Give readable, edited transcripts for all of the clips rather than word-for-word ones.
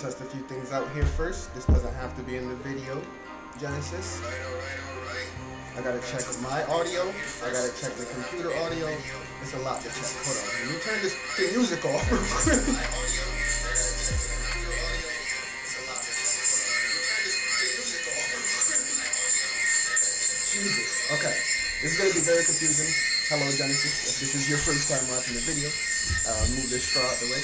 test a few things out here first. This doesn't have to be in the video, Genesis. I gotta check my audio. I gotta check the computer audio. It's a lot to check. Hold on. Let me turn this music off real quick. Jesus. Okay. This is gonna be very confusing. Hello, Genesis. If this is your first time watching the video, move this straw out the way.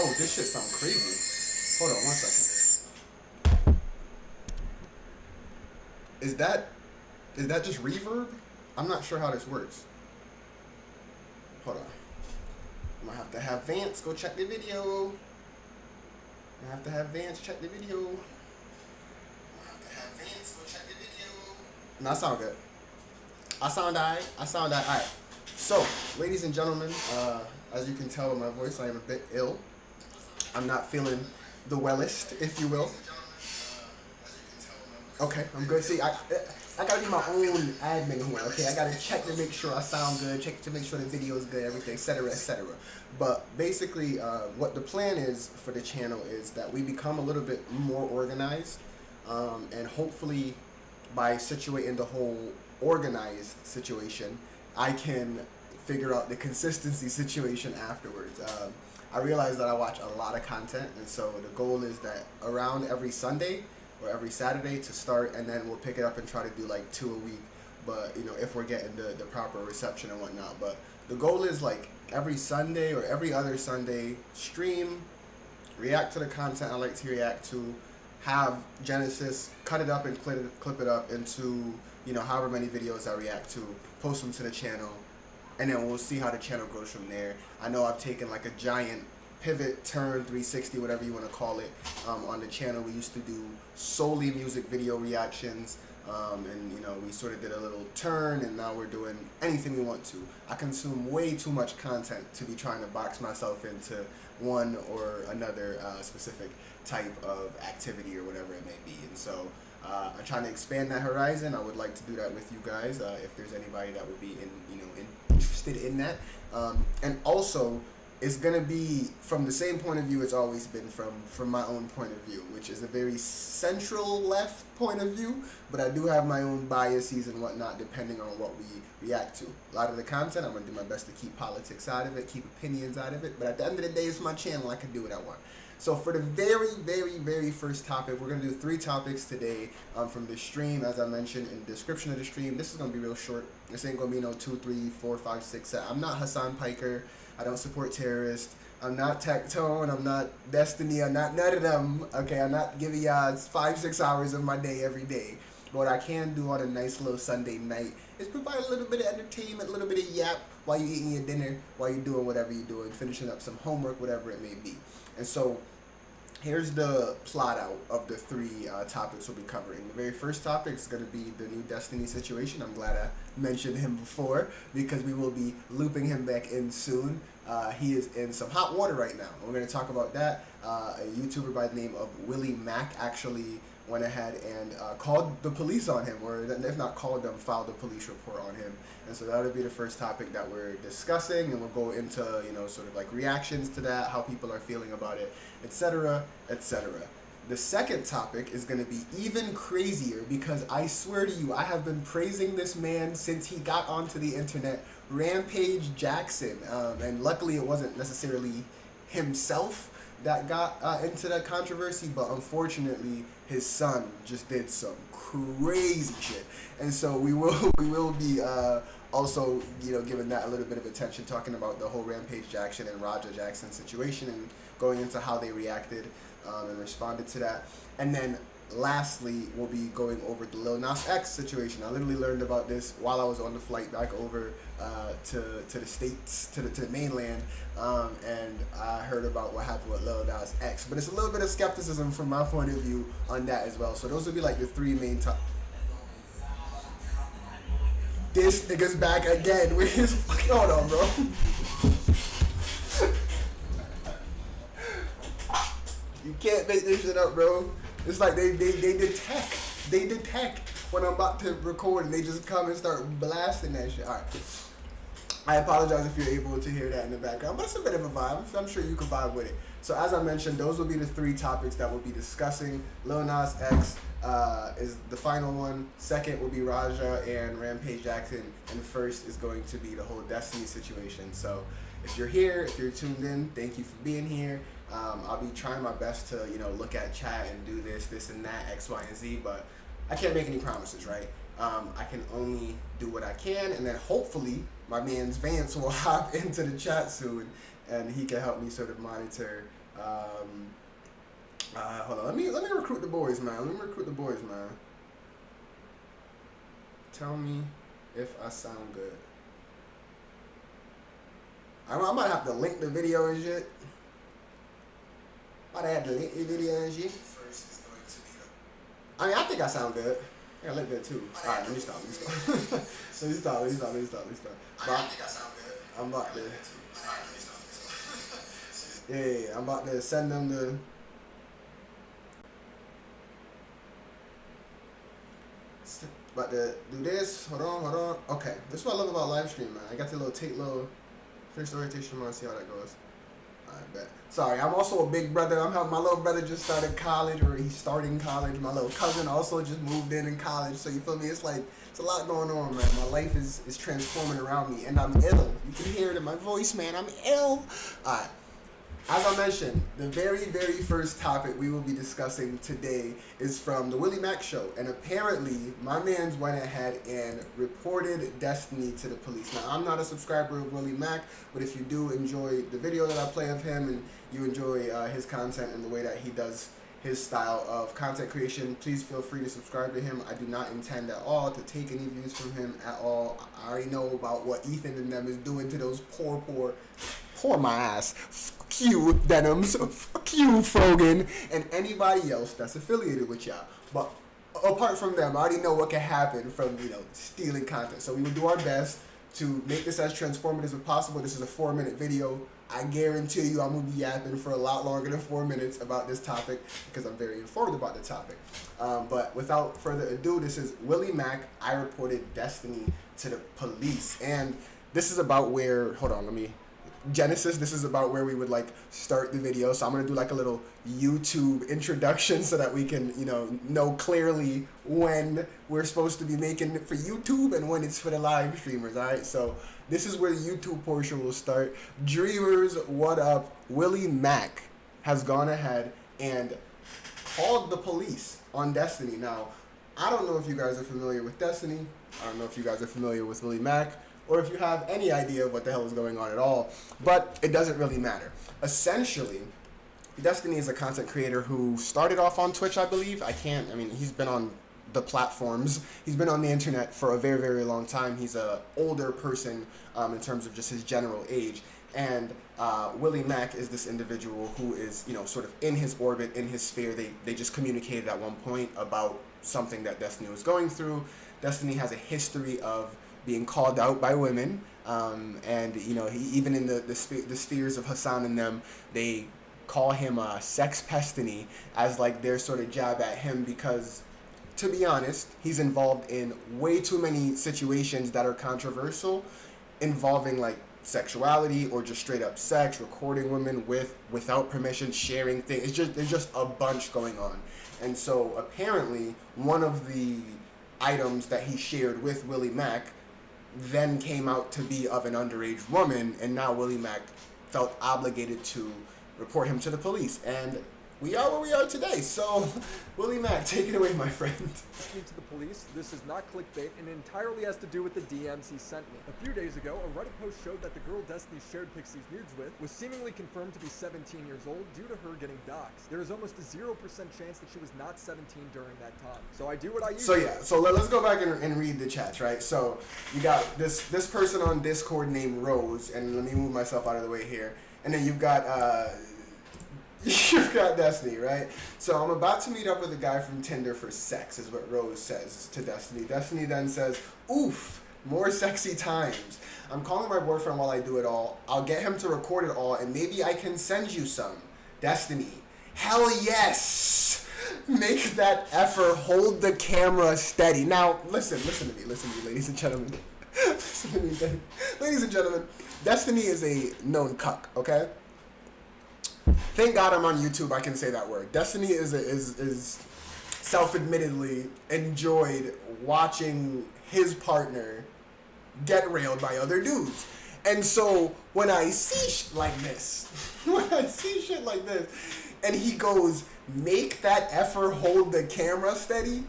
Oh, this shit sounds crazy. Hold on 1 second. Is that just reverb? I'm not sure how this works. Hold on. I'm gonna have to have Vance go check the video. I'm gonna have to have Vance check the video. No, I sound good. I sound alright. So, ladies and gentlemen, as you can tell with my voice, I am a bit ill. I'm not feeling the wellest, if you will. Okay, I'm good. See, I gotta do my own admin here, okay? I gotta check to make sure I sound good, check to make sure the video is good, everything, etc., etc. But basically, what the plan is for the channel is that we become a little bit more organized, and hopefully by situating the whole organized situation, I can figure out the consistency situation afterwards. I realize that I watch a lot of content, and so the goal is that around every Sunday or every Saturday to start, and then we'll pick it up and try to do like 2 a week, but you know, if we're getting the proper reception and whatnot. But the goal is like every Sunday or every other Sunday, stream, react to the content I like to react to, have Genesis cut it up and clip it up into, you know, however many videos I react to, post them to the channel, and then we'll see how the channel grows from there. I know I've taken like a giant pivot, turn, 360, whatever you want to call it, on the channel. We used to do solely music video reactions, and you know, we sort of did a little turn, and now we're doing anything we want to. I consume way too much content to be trying to box myself into one or another specific type of activity or whatever it may be. And so I'm trying to expand that horizon. I would like to do that with you guys, if there's anybody that would be interested in that. And also, it's gonna be from the same point of view it's always been from my own point of view, which is a very central left point of view, but I do have my own biases and whatnot depending on what we react to. A lot of the content, I'm gonna do my best to keep politics out of it, keep opinions out of it, but at the end of the day, it's my channel, I can do what I want. So for the very first topic, we're going to do 3 topics today from the stream. As I mentioned in the description of the stream, this is going to be real short. This ain't going to be no 2, 3, 4, 5, 6, 7. I'm not Hassan Piker. I don't support terrorists. I'm not Tectone. I'm not Destiny. I'm not none of them. Okay, I'm not giving y'all 5-6 hours of my day every day. But what I can do on a nice little Sunday night is provide a little bit of entertainment, a little bit of yap while you're eating your dinner, while you're doing whatever you're doing, finishing up some homework, whatever it may be. And so here's the plot out of the 3 topics we'll be covering. The very first topic is going to be the new Destiny situation. I'm glad I mentioned him before because we will be looping him back in soon. He is in some hot water right now. We're going to talk about that. A YouTuber by the name of Willie Mack actually went ahead and called the police on him, or if not called them, filed a police report on him. And so that'll be the first topic that we're discussing, and we'll go into, you know, sort of like reactions to that, how people are feeling about it, etc., etc. The second topic is going to be even crazier because I swear to you, I have been praising this man since he got onto the internet, Rampage Jackson, and luckily it wasn't necessarily himself that got into that controversy, but unfortunately his son just did some crazy shit, and so we will be also, you know, giving that a little bit of attention, talking about the whole Rampage Jackson and Raja Jackson situation and going into how they reacted and responded to that. And then lastly, we'll be going over the Lil Nas X situation. I literally learned about this while I was on the flight back over to the States, to the mainland, and I heard about what happened with Lil Nas X. But it's a little bit of skepticism from my point of view on that as well. So those would be like the 3 main topics. This nigga's back again with his fucking... Hold on, bro. You can't make this shit up, bro. It's like they detect when I'm about to record, and they just come and start blasting that shit. All right. I apologize if you're able to hear that in the background, but it's a bit of a vibe. I'm sure you can vibe with it. So as I mentioned, those will be the 3 topics that we'll be discussing. Lil Nas X is the final one. Second will be Raja and Rampage Jackson. And first is going to be the whole Destiny situation. So if you're here, if you're tuned in, thank you for being here. I'll be trying my best to, look at chat and do this and that, X, Y, and Z, but I can't make any promises, right? I can only do what I can, and then hopefully my man's Vance will hop into the chat soon, and he can help me sort of monitor. Hold on, let me recruit the boys, man. Tell me if I sound good. I might have to link the video and shit. I think I sound good. Yeah, I look good too. Alright, let me stop. Let me stop. I think I sound good. I'm about to. Yeah, I'm about to send them the. About to do this. Hold on. Okay, this is what I love about live stream, man. I got the little finish the orientation. I want to see how that goes. Alright, bet. Sorry, I'm also a big brother. My little brother just started college, or he's starting college. My little cousin also just moved in college. So you feel me? It's like, it's a lot going on, man. My life is transforming around me, and I'm ill. You can hear it in my voice, man. I'm ill. Alright. As I mentioned, the very, very first topic we will be discussing today is from the Willie Mack show. And apparently, my man's went ahead and reported Destiny to the police. Now, I'm not a subscriber of Willie Mack, but if you do enjoy the video that I play of him and you enjoy his content and the way that he does his style of content creation, please feel free to subscribe to him. I do not intend at all to take any views from him at all. I already know about what Ethan and them is doing to those poor my ass. Fuck you, Denims. Fuck you, Frogan. And anybody else that's affiliated with y'all. But apart from them, I already know what can happen from, stealing content. So we will do our best to make this as transformative as possible. This is a 4-minute video. I guarantee you I'm going to be yapping for a lot longer than 4 minutes about this topic because I'm very informed about the topic. But without further ado, this is Willie Mack. I reported Destiny to the police. And this is about where, this is about where we would start the video. So I'm going to do a little YouTube introduction so that we can, know clearly when we're supposed to be making it for YouTube and when it's for the live streamers. All right. So this is where the YouTube portion will start. Dreamers, what up? Willie Mack has gone ahead and called the police on Destiny. Now, I don't know if you guys are familiar with Destiny. I don't know if you guys are familiar with Willie Mack, or if you have any idea of what the hell is going on at all, but it doesn't really matter. Essentially, Destiny is a content creator who started off on Twitch, I believe. He's been on the platforms. He's been on the internet for a very, very long time. He's a older person in terms of just his general age. And Willie Mack is this individual who is, sort of in his orbit, in his sphere. They just communicated at one point about something that Destiny was going through. Destiny has a history of being called out by women, and he even in the spheres of Hassan and them, they call him Sex Pestiny as their sort of jab at him because, to be honest, he's involved in way too many situations that are controversial, involving sexuality or just straight up sex, recording women without permission, sharing things. There's just a bunch going on, and so apparently one of the items that he shared with Willie Mack then came out to be of an underage woman, and now Willie Mack felt obligated to report him to the police, and we are where we are today. So, Willie Mack, take it away, my friend. Speaking to the police, this is not clickbait and entirely has to do with the DMs he sent me. A few days ago, a Reddit post showed that the girl Destiny shared Pixie's nudes with was seemingly confirmed to be 17 years old due to her getting doxxed. There is almost a 0% chance that she was not 17 during that time. So I do what I usually do. So let's go back and read the chats, right? So you got this person on Discord named Rose, and let me move myself out of the way here. And then you've got Destiny, right? So I'm about to meet up with a guy from Tinder for sex, is what Rose says to Destiny. Destiny then says, oof, more sexy times. I'm calling my boyfriend while I do it all. I'll get him to record it all, and maybe I can send you some. Destiny, hell yes! Make that effort, hold the camera steady. Now, listen to me, ladies and gentlemen. Listen to me, ladies and gentlemen, Destiny is a known cuck, okay? Thank God I'm on YouTube, I can say that word. Destiny is self-admittedly enjoyed watching his partner get railed by other dudes. And so when I see shit like this, and he goes, make that effer hold the camera steady,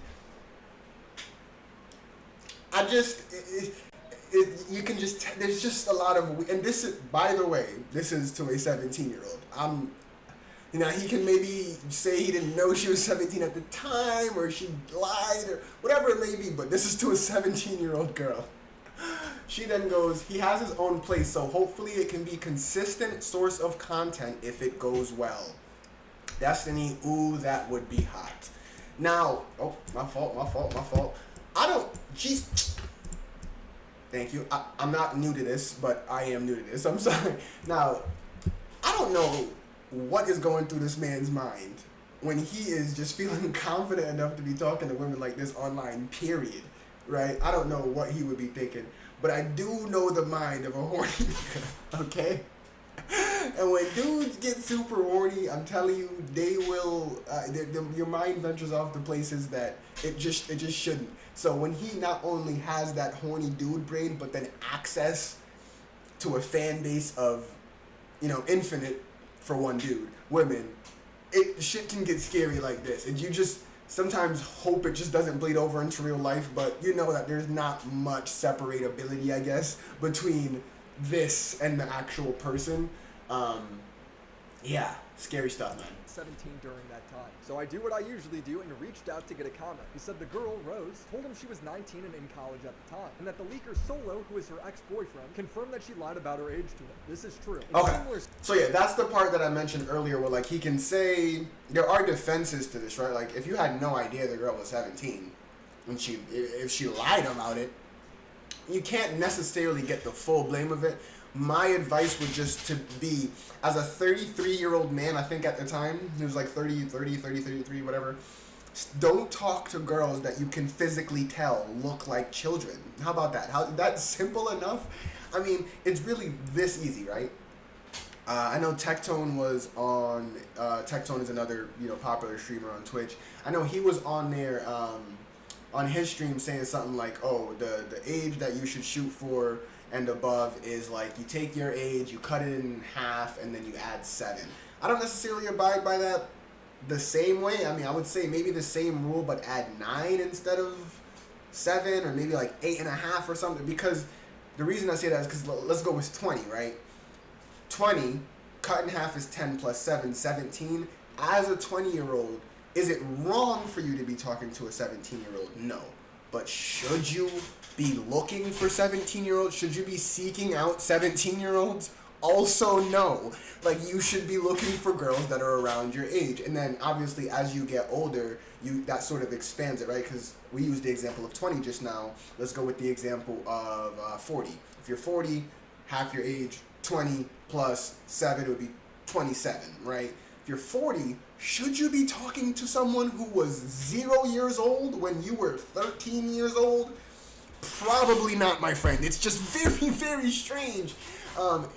I just, you can just, there's just a lot of, and this is, by the way, this is to a 17-year-old. You know, he can maybe say he didn't know she was 17 at the time, or she lied, or whatever it may be, but this is to a 17-year-old girl. She then goes, he has his own place, so hopefully it can be consistent source of content if it goes well. Destiny, ooh, that would be hot. Now, oh, my fault. Thank you. I'm not new to this, but I am new to this. I'm sorry. Now, I don't know what is going through this man's mind when he is just feeling confident enough to be talking to women like this online, period. Right? I don't know what he would be thinking, but I do know the mind of a horny nigga, okay? And when dudes get super horny, I'm telling you, they will, your mind ventures off to places that it just shouldn't. So when he not only has that horny dude brain, but then access to a fan base of, you know, infinite, for one dude, women, shit can get scary like this. And you just sometimes hope it just doesn't bleed over into real life, but you know that there's not much separability, I guess, between this and the actual person. Yeah, scary stuff, man. 17 during that time. So I do what I usually do and reached out to get a comment. He said the girl, Rose, told him she was 19 and in college at the time, and that the leaker Solo, who is her ex-boyfriend, confirmed that she lied about her age to him. This is true. Okay. So yeah, that's the part that I mentioned earlier where like he can say, there are defenses to this, right? Like if you had no idea the girl was 17, and if she lied about it, you can't necessarily get the full blame of it. My advice would just to be, as a 33-year-old man, I think at the time, he was like 33, whatever, don't talk to girls that you can physically tell look like children. How about that? That's simple enough? I mean, it's really this easy, right? I know Tectone was on, Tectone is another, you know, popular streamer on Twitch. I know he was on there, on his stream saying something like, oh, the age that you should shoot for and above is like you take your age, you cut it in half, and then you add 7. I don't necessarily abide by that the same way. I mean, I would say maybe the same rule, but add 9 instead of 7, or maybe like 8.5 or something. Because the reason I say that is because let's go with 20, right? 20 cut in half is 10 plus 7, 17. As a 20-year-old, is it wrong for you to be talking to a 17-year-old? No. But should you be looking for 17-year-olds? Should you be seeking out 17-year-olds? Also, no. Like, you should be looking for girls that are around your age. And then, obviously, as you get older, that sort of expands it, right? Because we used the example of 20 just now. Let's go with the example of 40. If you're 40, half your age, 20 plus 7 would be 27, right? If you're 40, should you be talking to someone who was 0 years old when you were 13 years old? Probably not, my friend. It's just very, very strange.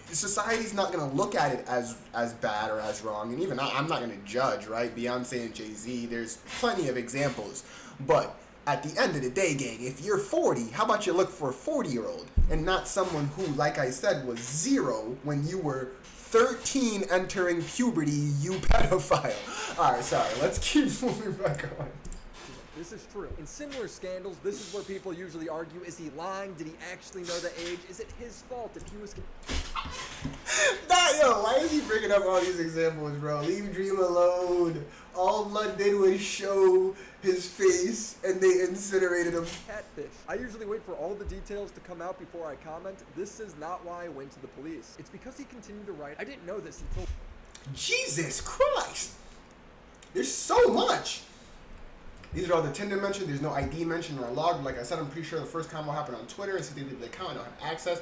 Society's not going to look at it as bad or as wrong. And even I'm not going to judge, right? Beyonce and Jay-Z, there's plenty of examples. But at the end of the day, gang, if you're 40, how about you look for a 40-year-old and not someone who, like I said, was 0 when you were 13 entering puberty, you pedophile. Alright, sorry, let's keep moving back on. This is true. In similar scandals, this is where people usually argue, is he lying? Did he actually know the age? Is it his fault if he was... Why is he bringing up all these examples, bro? Leave Dream alone. All Blood did was show his face, and they incinerated him. Catfish. I usually wait for all the details to come out before I comment. This is not why I went to the police. It's because he continued to write. I didn't know this until... Jesus Christ! There's so much! These are all the Tinder mentioned. There's no ID mentioned or logged. Like I said, I'm pretty sure the first combo happened on Twitter. It's the account. I don't have access.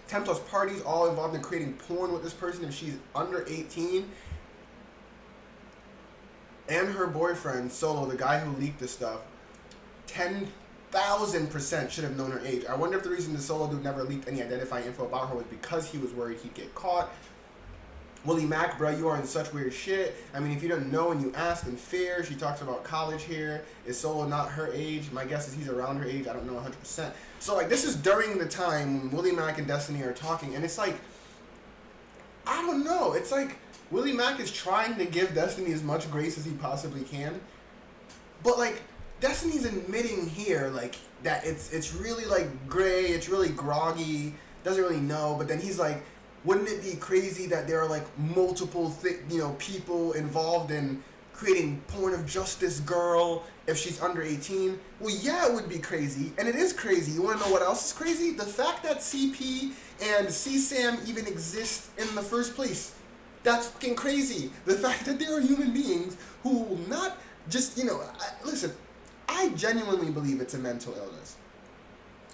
10 plus parties, all involved in creating porn with this person if she's under 18. And her boyfriend, Solo, the guy who leaked this stuff, 10 1000% should have known her age. I wonder if the reason the solo dude never leaked any identifying info about her was because he was worried he'd get caught. Willie Mack, bro, you are in such weird shit. I mean, if you don't know and you ask, then fair. She talks about college here. Is Solo not her age? My guess is he's around her age. I don't know 100%. So, like, this is during the time when Willie Mack and Destiny are talking, and it's like, I don't know. It's like Willie Mack is trying to give Destiny as much grace as he possibly can, but, like, Destiny's admitting here, like, that it's really, like, gray, it's really groggy, doesn't really know, but then he's like, wouldn't it be crazy that there are, like, multiple people involved in creating porn of Justice Girl if she's under 18? Well, yeah, it would be crazy, and it is crazy. You want to know what else is crazy? The fact that CP and CSAM even exist in the first place. That's fucking crazy. The fact that there are human beings who will not just, listen, I genuinely believe it's a mental illness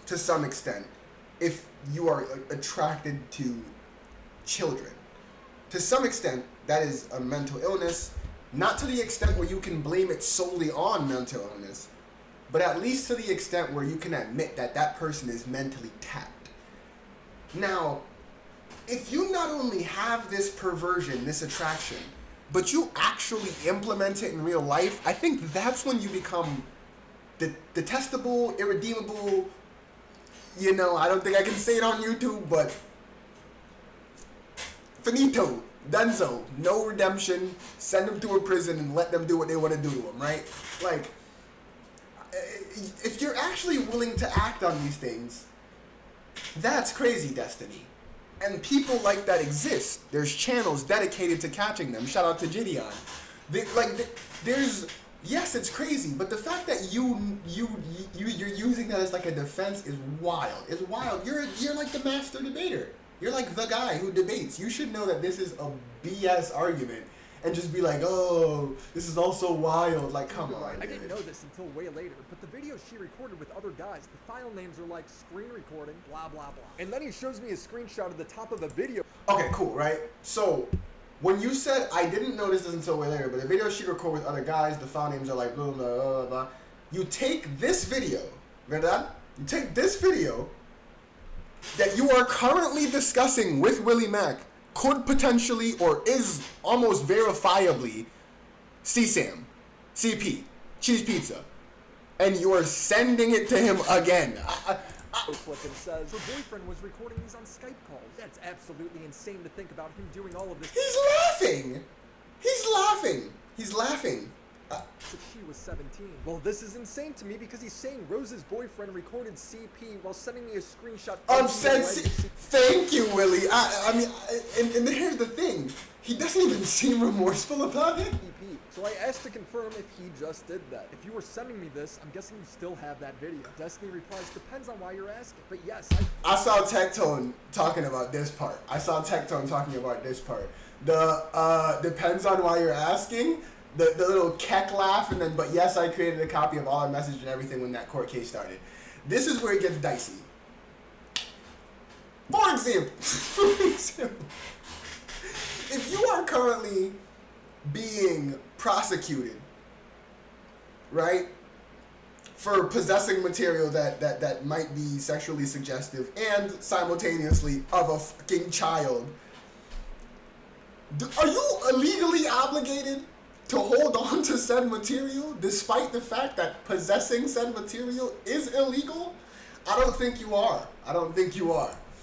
to some extent if you are attracted to children. To some extent, that is a mental illness, not to the extent where you can blame it solely on mental illness, but at least to the extent where you can admit that that person is mentally tapped. Now, if you not only have this perversion, this attraction, but you actually implement it in real life, I think that's when you become detestable, irredeemable, I don't think I can say it on YouTube, but finito, dunzo, no redemption, send them to a prison and let them do what they want to do to them, right? Like, if you're actually willing to act on these things, that's crazy, Destiny. And people like that exist. There's channels dedicated to catching them. Shout out to Gideon. There's, yes, it's crazy, but the fact that you're using that as like a defense is wild. It's wild. You're like the master debater. You're like the guy who debates. You should know that this is a BS argument and just be like, oh, this is all so wild. Like, come on, I didn't know this until way later, but the video she recorded with other guys, the file names are like screen recording, blah, blah, blah. And then he shows me a screenshot of the top of the video. Okay, cool, right? So, when you said, I didn't notice this until way later, but the video she recorded with other guys, the file names are like, blah, blah, blah, blah. You take this video, ¿verdad? You take this video that you are currently discussing with Willie Mack, could potentially or is almost verifiably CSAM, CP, Cheese Pizza, and you are sending it to him again. Clip and says her boyfriend was recording these on Skype calls. That's absolutely insane to think about him doing all of this. He's laughing. He's laughing. He's laughing. But she was 17. Well, this is insane to me because he's saying Rose's boyfriend recorded CP while sending me a screenshot of said Thank you, Willie. I mean, and here's the thing. He doesn't even seem remorseful about it. So I asked to confirm if he just did that. If you were sending me this, I'm guessing you still have that video. Destiny replies, depends on why you're asking. But yes, I saw Tectone talking about this part. The depends on why you're asking. The little keck laugh, and then, but yes, I created a copy of all our message and everything when that court case started. This is where it gets dicey. For example, if you are currently being prosecuted, right, for possessing material that might be sexually suggestive and simultaneously of a fucking child, are you legally obligated to hold on to said material despite the fact that possessing said material is illegal? I don't think you are.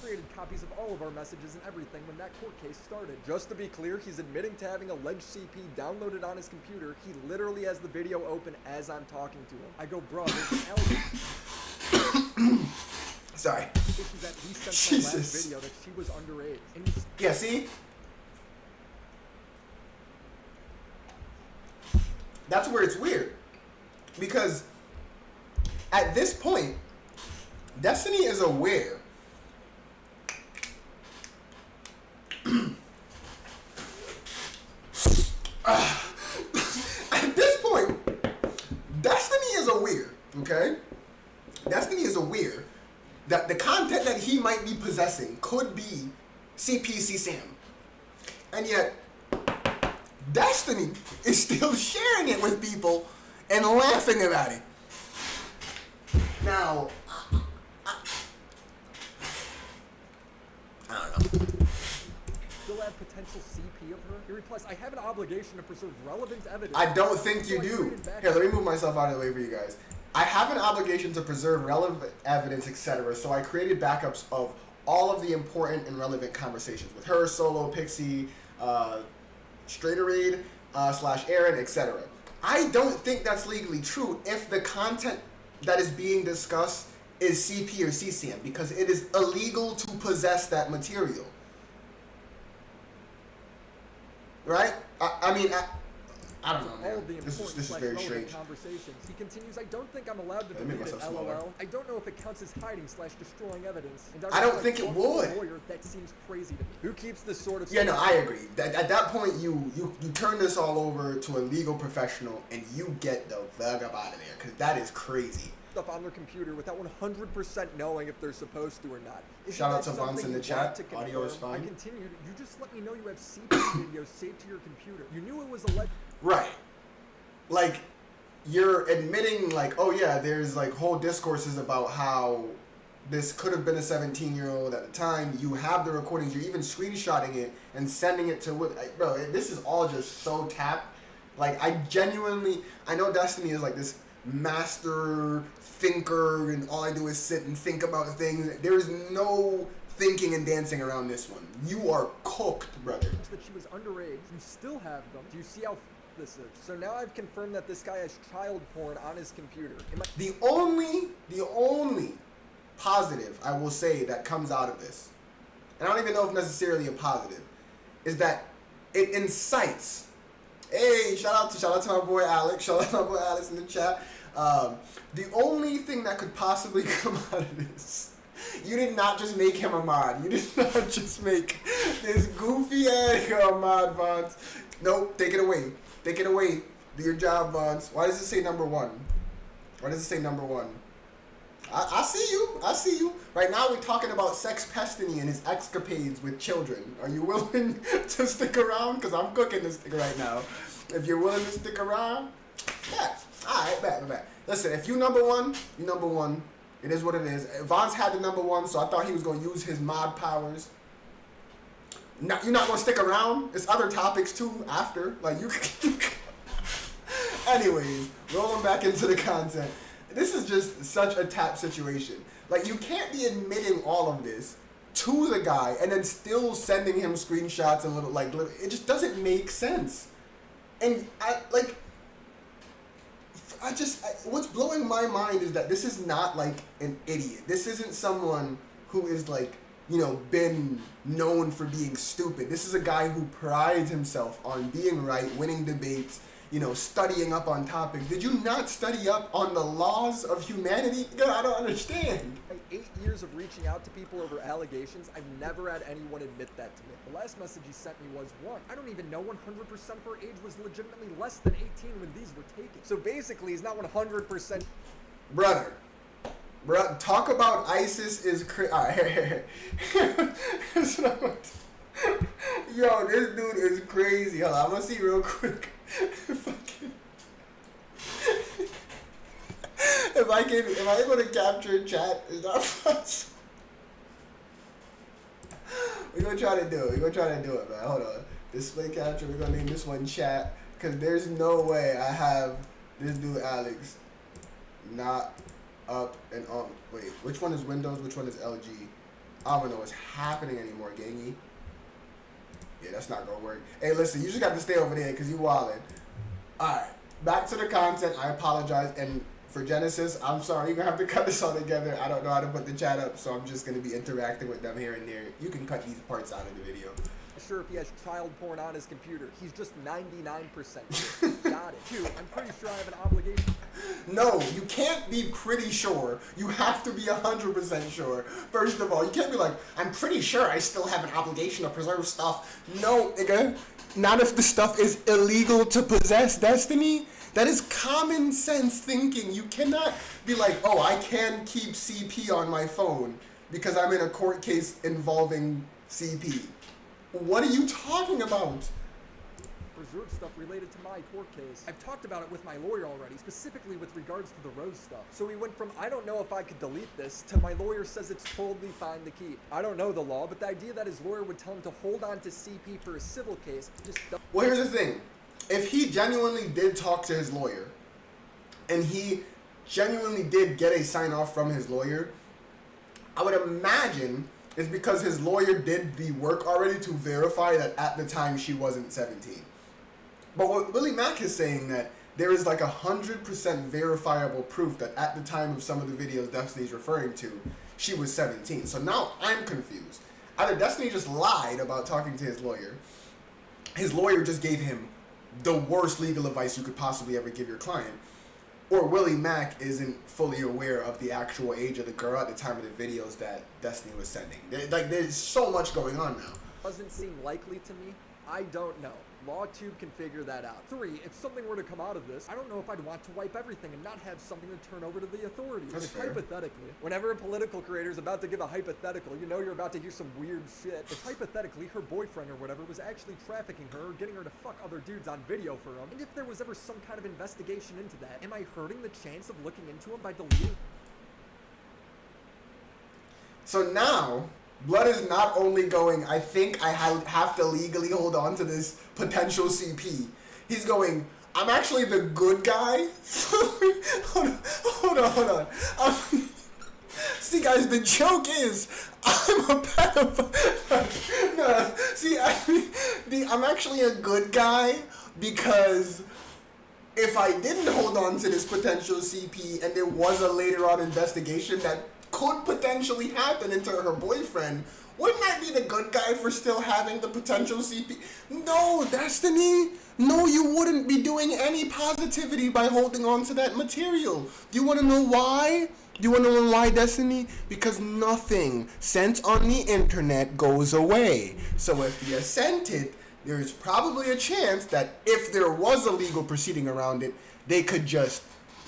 Created copies of all of our messages and everything when that court case started. Just to be clear, he's admitting to having alleged CP downloaded on his computer. He literally has the video open as I'm talking to him. I go, bro, there's an element. Sorry. Issue that he sent the last video that she was underage. And yeah, see? That's where it's weird. Because at this point, Destiny is aware at this point, Destiny is aware, okay? Destiny is aware that the content that he might be possessing could be CPC Sam. And yet, Destiny is still sharing it with people and laughing about it. Now, I don't know. Still have potential CP of her? Plus, I have an obligation to preserve relevant evidence. I don't think you do. Here, let me move myself out of the way for you guys. I have an obligation to preserve relevant evidence, etc. So I created backups of all of the important and relevant conversations with her, Solo, Pixie, Straighterade, / Aaron, etc. I don't think that's legally true if the content that is being discussed is CP or CCM, because it is illegal to possess that material. Right? I mean, I don't know, man. This is very strange. Conversations. He continues, I don't think I'm allowed to delete it, LOL. I don't know if it counts as hiding / destroying evidence. And I don't think it would. Lawyer, that seems crazy to me. Who keeps this sort of Yeah, no, I agree. At that point, you turn this all over to a legal professional and you get the fuck up out of there, because that is crazy. Stuff on their computer without 100% knowing if they're supposed to or not. Shout out to Vance in the chat. Audio is fine. I continued. You just let me know you have CP videos saved to your computer. You knew it was alleged. Right. Like, you're admitting, like, oh yeah, there's like whole discourses about how this could have been a 17-year-old at the time. You have the recordings. You're even screenshotting it and sending it to, like, bro, this is all just so tapped. Like, I know Destiny is like this master thinker and all I do is sit and think about things. There is no thinking and dancing around this one. You are cooked, brother. That she was underage. You still have them. Do you see how this is? So now I've confirmed that this guy has child porn on his computer. The only positive I will say that comes out of this, and I don't even know if necessarily a positive, is that it incites. Hey, shout out to my boy Alex. Shout out to my boy Alex in the chat. The only thing that could possibly come out of this, you did not just make him a mod. You did not just make this goofy ass a mod, Vance. Nope, take it away. Take it away. Do your job, Vance. Why does it say number one? Why does it say number one? I see you. I see you. Right now we're talking about Sex Pestiny and his escapades with children. Are you willing to stick around? Because I'm cooking this thing right now. If you're willing to stick around, yeah. Alright, bet. Listen, if you number one, you number one. It is what it is. Vance had the number one, so I thought he was going to use his mod powers. You're not going to stick around. There's other topics too after. Like, you anyways, rolling back into the content. This is just such a tap situation. Like, you can't be admitting all of this to the guy and then still sending him screenshots and little, it just doesn't make sense. And what's blowing my mind is that this is not like an idiot. This isn't someone who is like, been known for being stupid. This is a guy who prides himself on being right, winning debates, studying up on topics. Did you not study up on the laws of humanity? Girl, I don't understand. 8 years of reaching out to people over allegations, I've never had anyone admit that to me. The last message he sent me was, one, I don't even know 100% of her age was legitimately less than 18 when these were taken. So basically, he's not 100%. Brother, talk about ISIS is crazy. Alright, yo, this dude is crazy. Hold on, I'm gonna see real quick. Am I able to capture chat? Is that possible? We're gonna try to do it, man. Hold on. Display capture, we're gonna name this one chat. Cause there's no way I have this dude Alex not up and on. Wait, which one is Windows? Which one is LG? I don't know what's happening anymore, gangy. Yeah, that's not gonna work. Hey, listen, you just got to stay over there because you wildin'. Alright, back to the content. I apologize. And for Genesis, I'm sorry. You're going to have to cut this all together. I don't know how to put the chat up, so I'm just going to be interacting with them here and there. You can cut these parts out of the video. Sure, if he has child porn on his computer. He's just 99%. Got it. 2, I'm pretty sure I have an obligation. No, you can't be pretty sure. You have to be 100% sure. First of all, you can't be like, I'm pretty sure I still have an obligation to preserve stuff. No, nigga. Not if the stuff is illegal to possess, Destiny. That is common sense thinking. You cannot be like, oh, I can keep CP on my phone because I'm in a court case involving CP. What are you talking about? preserve stuff related to my court case. I've talked about it with my lawyer already, specifically with regards to the Rose stuff. So we went from I don't know if I could delete this to my lawyer says it's totally fine to keep. I don't know the law, but the idea that his lawyer would tell him to hold on to CP for a civil case just don't. Well, here's the thing. If he genuinely did talk to his lawyer, and he genuinely did get a sign-off from his lawyer, I would imagine it's because his lawyer did the work already to verify that at the time she wasn't 17. But what Willie Mack is saying that there is like 100% verifiable proof that at the time of some of the videos Destiny's referring to, she was 17. So now I'm confused. Either Destiny just lied about talking to his lawyer just gave him the worst legal advice you could possibly ever give your client, or Willie Mack isn't fully aware of the actual age of the girl at the time of the videos that Destiny was sending. There's so much going on now. Doesn't seem likely to me. I don't know. LawTube can figure that out. 3, if something were to come out of this, I don't know if I'd want to wipe everything and not have something to turn over to the authorities. That's fair. Hypothetically, whenever a political creator is about to give a hypothetical, you know you're about to hear some weird shit. If hypothetically her boyfriend or whatever was actually trafficking her or getting her to fuck other dudes on video for him, and if there was ever some kind of investigation into that, am I hurting the chance of looking into him by deleting? So now, Blood is not only going, I think I have to legally hold on to this potential CP. He's going, I'm actually the good guy. hold on. See, guys, the joke is, I'm a pedophile. No, see, I'm actually a good guy because if I didn't hold on to this potential CP and there was a later on investigation that could potentially happen into her boyfriend, wouldn't I be the good guy for still having the potential CP? No, Destiny. No, you wouldn't be doing any positivity by holding on to that material. Do you want to know why? Do you want to know why, Destiny? Because nothing sent on the internet goes away. So if you sent it, there's probably a chance that if there was a legal proceeding around it, they could just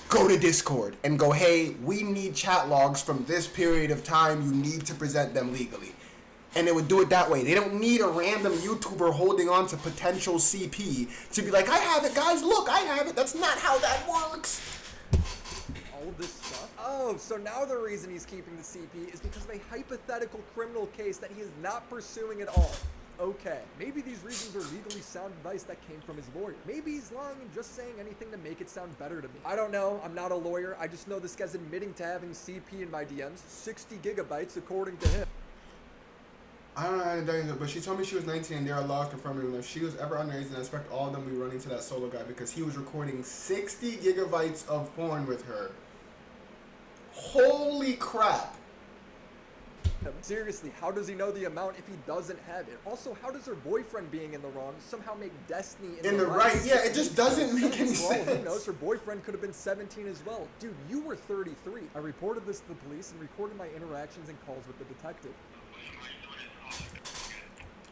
go to Discord and go, hey, we need chat logs from this period of time. You need to present them legally. And they would do it that way. They don't need a random YouTuber holding on to potential CP to be like, I have it, guys. Look, I have it. That's not how that works. All of this stuff? Oh, so now the reason he's keeping the CP is because of a hypothetical criminal case that he is not pursuing at all. Okay, maybe these reasons are legally sound advice that came from his lawyer. Maybe he's lying and just saying anything to make it sound better to me. I don't know, I'm not a lawyer. I just know this guy's admitting to having CP in my DMs, 60 gigabytes according to him. I don't know, but she told me she was 19 and there are laws confirming that if she was ever underage, then I expect all of them to be running to that solo guy because he was recording 60 gigabytes of porn with her. Holy crap. Seriously, how does he know the amount if he doesn't have it? Also, how does her boyfriend being in the wrong somehow make Destiny in the right? Yeah, it just doesn't make any sense. Who knows? Her boyfriend could have been 17 as well. Dude, you were 33. I reported this to the police and recorded my interactions and calls with the detective.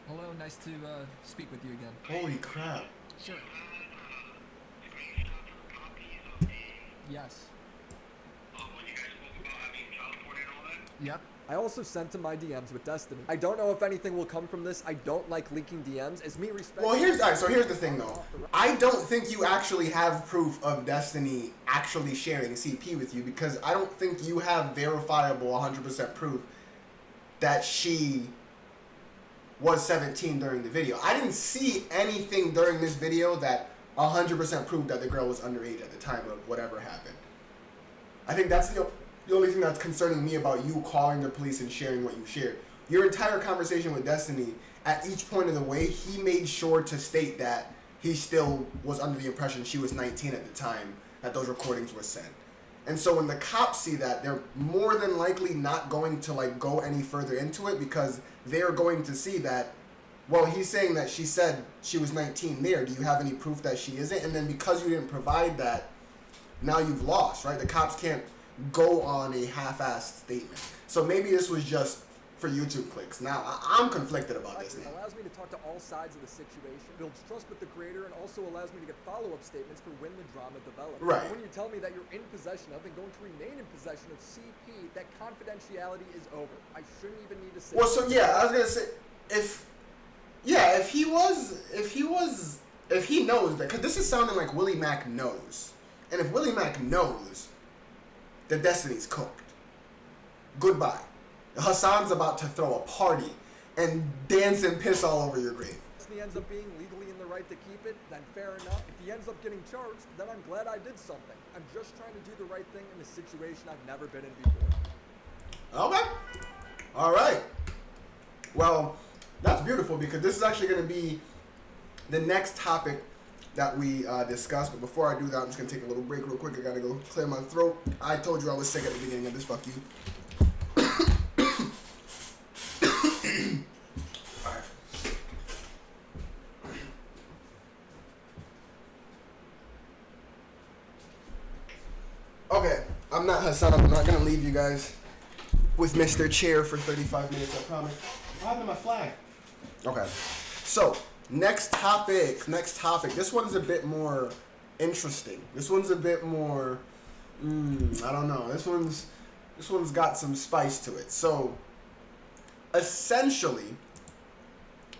Hello, nice to speak with you again. Holy crap. Sure. Yes. Yep. I also sent him my DMs with Destiny. I don't know if anything will come from this. I don't like leaking DMs. As me respecting... Well, here's the thing, though. I don't think you actually have proof of Destiny actually sharing CP with you because I don't think you have verifiable 100% proof that she was 17 during the video. I didn't see anything during this video that 100% proved that the girl was underage at the time of whatever happened. I think that's the only thing that's concerning me about you calling the police and sharing what you shared. Your entire conversation with Destiny, at each point of the way, he made sure to state that he still was under the impression she was 19 at the time that those recordings were sent. And so when the cops see that, they're more than likely not going to like go any further into it because they're going to see that, well, he's saying that she said she was 19 there. Do you have any proof that she isn't? And then because you didn't provide that, now you've lost, right? The cops can't go on a half-assed statement. So maybe this was just for YouTube clicks. Now, I'm conflicted about this now. It allows me to talk to all sides of the situation, builds trust with the creator, and also allows me to get follow-up statements for when the drama develops. Right. When you tell me that you're in possession of and going to remain in possession of CP, that confidentiality is over. I shouldn't even need to say. Well, so yeah, I was gonna say if he was if he knows that, because this is sounding like Willie Mack knows. And if Willie Mack knows that Destiny's cooked, goodbye. Hassan's about to throw a party and dance and piss all over your grave. If he ends up being legally in the right to keep it, then fair enough. If he ends up getting charged, then I'm glad I did something. I'm just trying to do the right thing in a situation I've never been in before. Okay. All right. Well, that's beautiful because this is actually going to be the next topic that we discuss. But before I do that, I'm just going to take a little break real quick. I got to go clear my throat. I told you I was sick at the beginning of this. Fuck you. Okay, I'm not Hassan. I'm not going to leave you guys with Mr. Chair for 35 minutes, I promise. What happened to my flag? Okay, so next topic. This one's a bit more interesting. This one's a bit more, I don't know. This one's got some spice to it. So, essentially,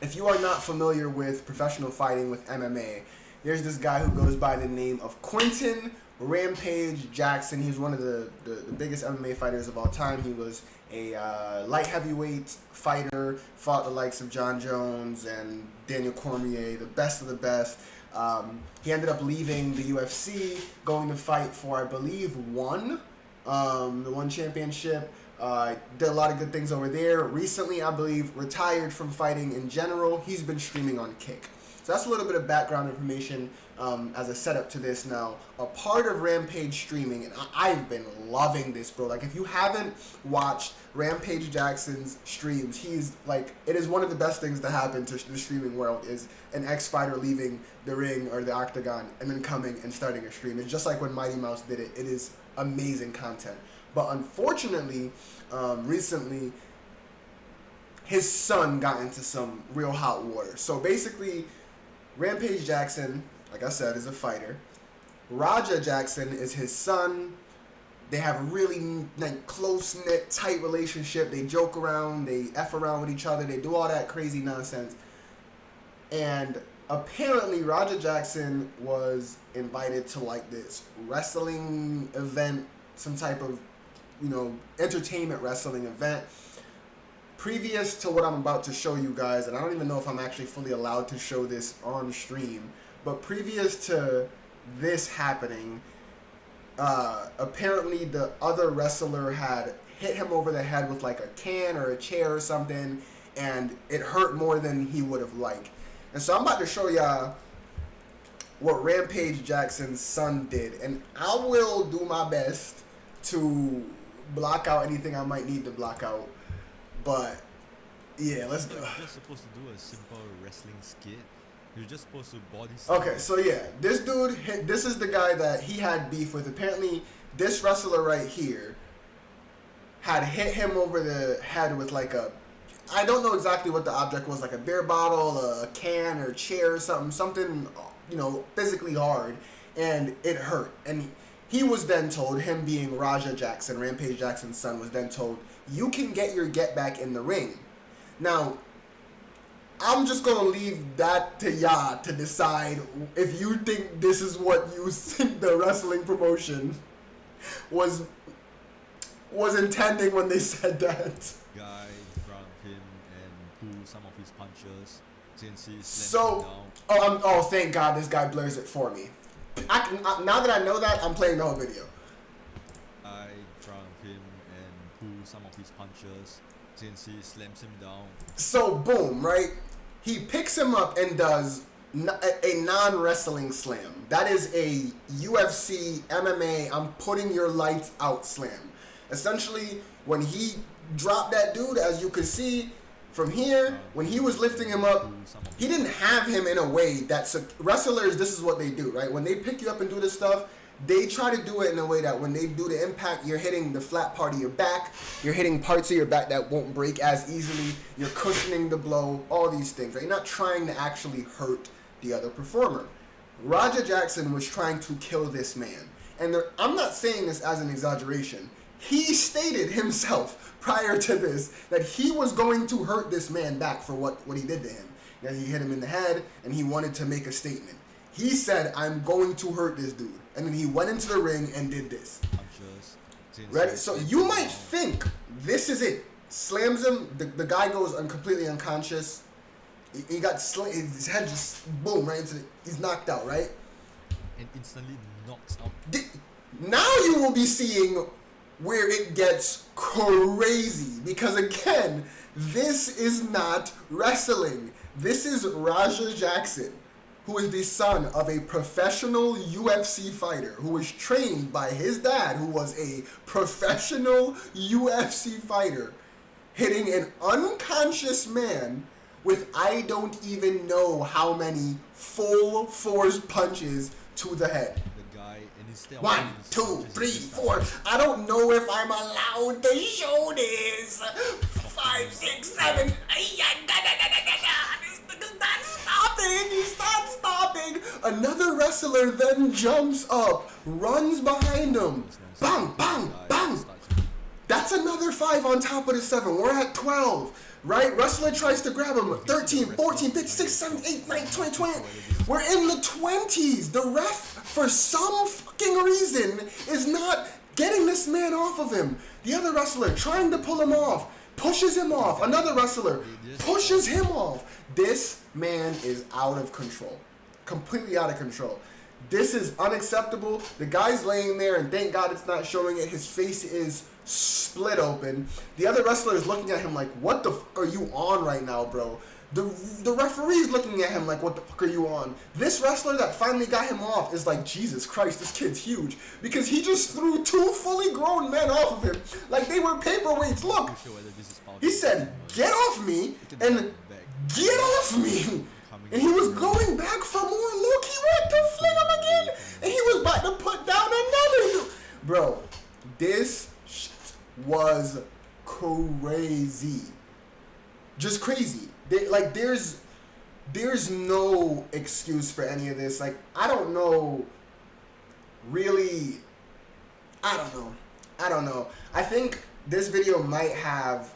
if you are not familiar with professional fighting with MMA, there's this guy who goes by the name of Quentin Rampage Jackson. He's one of the biggest MMA fighters of all time. He was a light heavyweight fighter, fought the likes of John Jones and Daniel Cormier, the best of the best. He ended up leaving the UFC, going to fight for, I believe, the one championship. Did a lot of good things over there. Recently, I believe, retired from fighting in general. He's been streaming on Kick. So that's a little bit of background information as a setup to this now. A part of Rampage streaming, and I've been loving this, bro. Like, if you haven't watched Rampage Jackson's streams, he's like, it is one of the best things to happen to the streaming world is an ex-fighter leaving the ring or the octagon and then coming and starting a stream. It's just like when Mighty Mouse did it. It is amazing content. But unfortunately, recently, his son got into some real hot water. So basically, Rampage Jackson, like I said, is a fighter. Raja Jackson is his son. They have a really close-knit, tight relationship. They joke around. They F around with each other. They do all that crazy nonsense. And apparently, Raja Jackson was invited to like this wrestling event, some type of, entertainment wrestling event. Previous to what I'm about to show you guys, and I don't even know if I'm actually fully allowed to show this on stream, but previous to this happening, apparently the other wrestler had hit him over the head with like a can or a chair or something, and it hurt more than he would have liked. And so I'm about to show y'all what Rampage Jackson's son did, and I will do my best to block out anything I might need to block out. But yeah, let's go. You're just supposed to do a simple wrestling skit. You're just supposed to body slam. Okay, so yeah, this dude, this is the guy that he had beef with. Apparently, this wrestler right here had hit him over the head with like I don't know exactly what the object was, like a beer bottle, a can, or a chair or something, physically hard, and it hurt. And he was then told, him being Raja Jackson, Rampage Jackson's son, was then told, you can get your get back in the ring. Now, I'm just going to leave that to y'all to decide if you think this is what you think the wrestling promotion was intending when they said that. Guy in front of him and pull some of his punches since he slams So, him down. Thank God this guy blurs it for me. Now that I know that, I'm playing the whole video. Guy in front of him and pull some of his punches since he slams him down. So, boom, right? He picks him up and does a non-wrestling slam. That is a UFC, MMA, I'm putting your lights out slam. Essentially, when he dropped that dude, as you can see from here, when he was lifting him up, he didn't have him in a way that wrestlers, this is what they do, right? When they pick you up and do this stuff, they try to do it in a way that when they do the impact, you're hitting the flat part of your back, you're hitting parts of your back that won't break as easily, you're cushioning the blow, all these things, right? You're not trying to actually hurt the other performer. Raja Jackson was trying to kill this man. And I'm not saying this as an exaggeration. He stated himself prior to this that he was going to hurt this man back for what he did to him. That he hit him in the head and he wanted to make a statement. He said, I'm going to hurt this dude. And then he went into the ring and did this. Punches. Ready? So you might think this is it. Slams him. The guy goes completely unconscious. He got his head just boom right into he's knocked out, right? And instantly knocks out. Now you will be seeing where it gets crazy. Because again, this is not wrestling. This is Rampage Jackson, who is the son of a professional UFC fighter who was trained by his dad, who was a professional UFC fighter, hitting an unconscious man with I don't even know how many full force punches to the head. The guy, and instead of 1, 2, 3, 4. I don't know if I'm allowed to show this. 5, 6, 7. He's not stopping. He's not stopping. Another wrestler then jumps up, runs behind him. Bang, bang, bang. That's another 5 on top of the 7. We're at 12. Right? Wrestler tries to grab him. 13, 14, 15, 16, 17, 18, 19, 20, 20. We're in the 20s. The ref, for some fucking reason, is not getting this man off of him. The other wrestler trying to pull him off. Pushes him off. Another wrestler pushes him off. This man is out of control. Completely out of control. This is unacceptable. The guy's laying there, and thank God it's not showing it. His face is split open. The other wrestler is looking at him like, what the fuck are you on right now, bro? The referee's looking at him like, what the fuck are you on? This wrestler that finally got him off is like, Jesus Christ, this kid's huge. Because he just threw 2 fully grown men off of him like they were paperweights. Look, he said, get off me, and get off me. And he was going back for more. Look, he went to fling him again. And he was about to put down another. Bro, this shit was crazy. Just crazy. There's no excuse for any of this. Like, I don't know. Really, I don't know. I think this video might have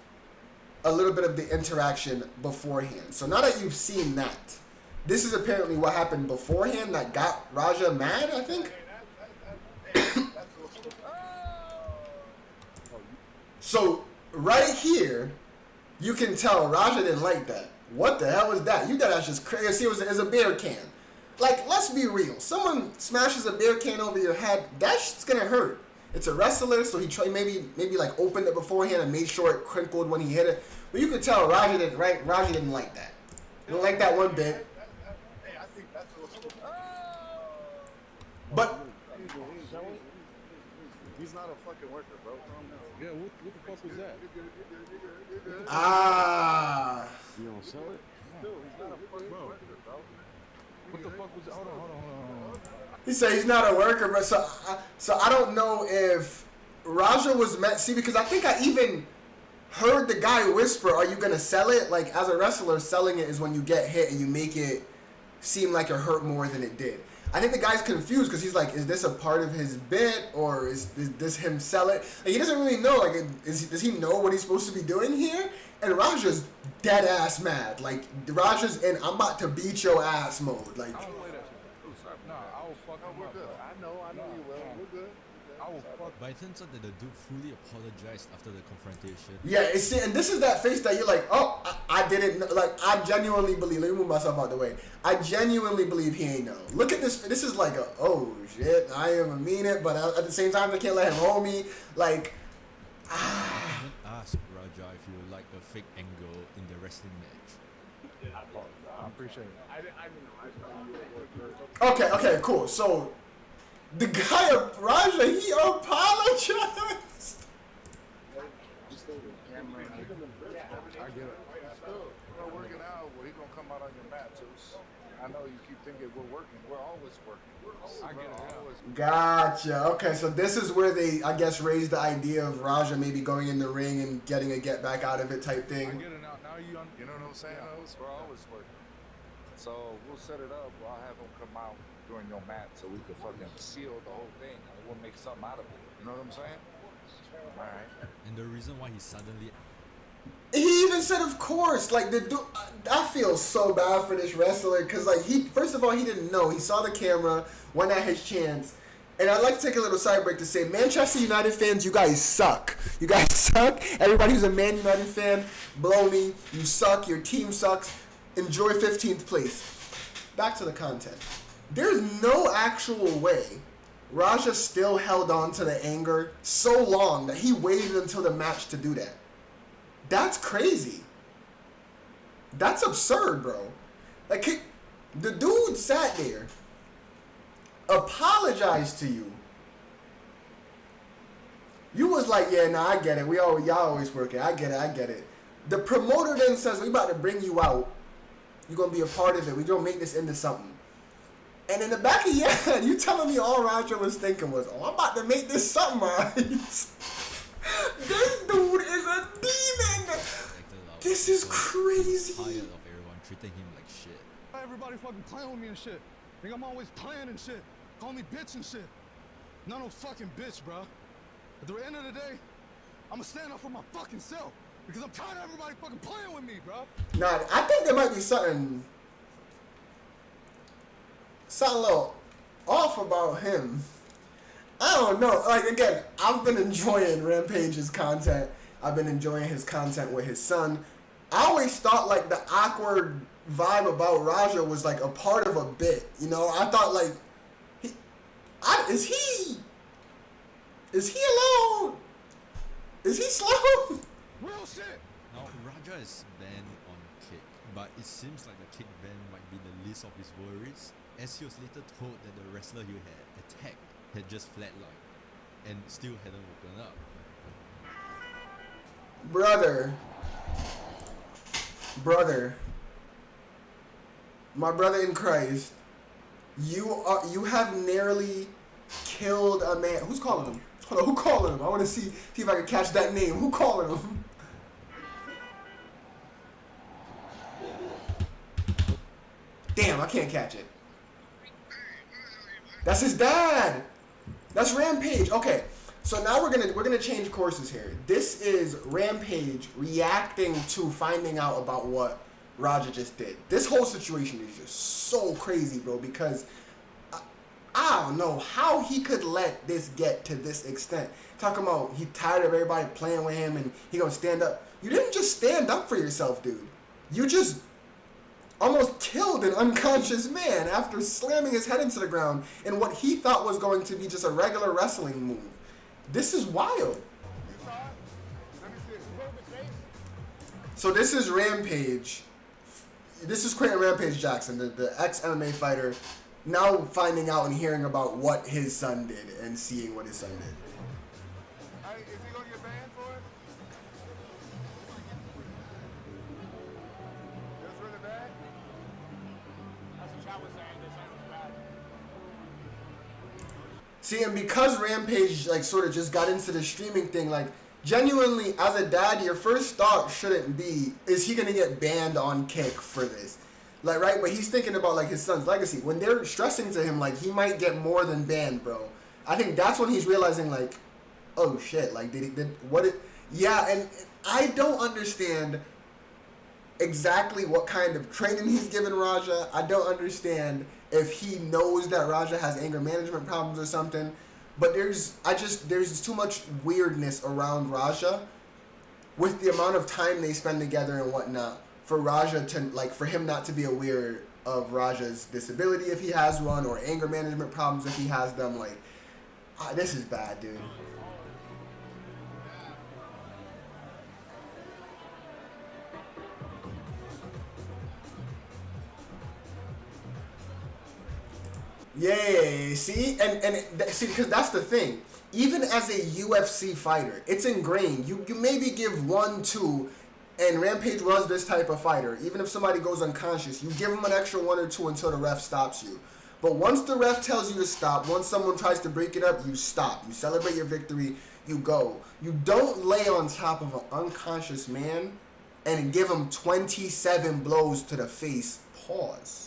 a little bit of the interaction beforehand. So now that you've seen that, this is apparently what happened beforehand that got Raja mad, I think. So right here, you can tell Raja didn't like that. What the hell was that? You thought that's just crazy. See, it was a beer can. Like, let's be real. Someone smashes a beer can over your head, that shit's gonna hurt. It's a wrestler, so he tried maybe like opened it beforehand and made sure it crinkled when he hit it. But you could tell Raja didn't like that. He didn't like that one bit. But he's not a fucking worker, bro. Yeah, what the fuck was that? You don't sell it? No, he's not a fucking worker, bro. What the fuck was that? Hold on. He said he's not a worker, but so I don't know if Raja was meant. See, because I think I even heard the guy whisper, "Are you gonna sell it?" Like, as a wrestler, selling it is when you get hit and you make it seem like it hurt more than it did. I think the guy's confused because he's like, is this a part of his bit or is this him sell it? Like, he doesn't really know. Like, does he know what he's supposed to be doing here? And Raja's dead ass mad. Like, Raja's in I'm about to beat your ass mode. Like, I don't play that shit. No, I will fuck him up. We're good. I know you will. We're good. I will fuck. But it turns out that the dude fully apologized after the confrontation. yeah, and this is that face that you're like, oh, I didn't know. Like, I genuinely believe. Let me move myself out the way. I genuinely believe he ain't know. Look at this. This is like oh shit, I am mean it, but at the same time, I can't let him hold me. Like, I even asked Raja if you would like a fake angle in the wrestling match. I appreciate it. I okay, cool. So, the guy, Raja, he apologized. get it. We're working out. Well, he's gonna come out on your mat, too. I know you keep thinking we're working. We're always working. I get it. Gotcha. Okay, so this is where they, I guess, raised the idea of Raja maybe going in the ring and getting a get back out of it type thing. I get it now. Now you know what I'm saying? We're always working. So we'll set it up. I'll have him come out during your match so we can fucking seal the whole thing and we'll make something out of it. You know what I'm saying? All right. And the reason why he suddenly He even said, of course. Like, the dude, I feel so bad for this wrestler because, like, first of all, he didn't know. He saw the camera, went at his chance. And I'd like to take a little side break to say, Manchester United fans, you guys suck. You guys suck. Everybody who's a Man United fan, blow me. You suck. Your team sucks. Enjoy 15th place. Back to the content. There's no actual way Raja still held on to the anger so long that he waited until the match to do that. That's crazy. That's absurd, bro. Like, the dude sat there, apologized to you. You was like, yeah, nah, I get it. Y'all always working. I get it. The promoter then says, we about to bring you out. You're going to be a part of it. We're going to make this into something. And in the back of your head, you telling me all Roger was thinking was, oh, I'm about to make this something, right? This dude is a demon. This is crazy. Tired of everyone treating him like shit. Everybody fucking playing with me and shit. Think I'm always playing and shit. Call me bitch and shit. Not no fucking bitch, bro. At the end of the day, I'ma stand up for my fucking self. Because I'm tired of everybody fucking playing with me, bro. Nah, I think there might be something a little off about him. I don't know. Like, again, I've been enjoying Rampage's content. I've been enjoying his content with his son. I always thought, like, the awkward vibe about Raja was, like, a part of a bit. You know, I thought, like, is he alone? Is he slow? Real shit. Now, Raja is banned on kick, but it seems like the kick ban might be the least of his worries, as he was later told that the wrestler he had attacked had just flatlined and still hadn't woken up. Brother, my brother in Christ, you have nearly killed a man. Who's calling him? Hold on, who calling him? I want to see if I can catch that name. Who calling him? Damn, I can't catch it. That's his dad. That's Rampage. Okay, so now we're gonna change courses here. This is Rampage reacting to finding out about what Raja just did. This whole situation is just so crazy, bro, because I don't know how he could let this get to this extent. Talking about he tired of everybody playing with him and he gonna stand up. You didn't just stand up for yourself, dude. You just almost killed an unconscious man after slamming his head into the ground in what he thought was going to be just a regular wrestling move. This is wild. So this is Rampage. This is Quentin Rampage Jackson, the ex-MMA fighter, now finding out and hearing about what his son did and seeing what his son did. Hey, is he gonna get banned for it? That's really bad? That's what Chad was saying. This is bad. See, and because Rampage like sort of just got into the streaming thing, like genuinely as a dad, your first thought shouldn't be, is he gonna get banned on kick for this? Like, right? But he's thinking about like his son's legacy. When they're stressing to him like he might get more than banned, bro. I think that's when he's realizing like, oh shit, like yeah, and I don't understand exactly what kind of training he's given Raja. I don't understand if he knows that Raja has anger management problems or something. But there's too much weirdness around Raja with the amount of time they spend together and whatnot for Raja to like for him not to be aware of Raja's disability if he has one or anger management problems if he has them. Like, this is bad, dude. Yeah, see, see, because that's the thing. Even as a UFC fighter, it's ingrained. You maybe give 1, 2, and Rampage was this type of fighter. Even if somebody goes unconscious, you give them an extra 1 or 2 until the ref stops you. But once the ref tells you to stop, once someone tries to break it up, you stop. You celebrate your victory. You go. You don't lay on top of an unconscious man and give him 27 blows to the face. Pause.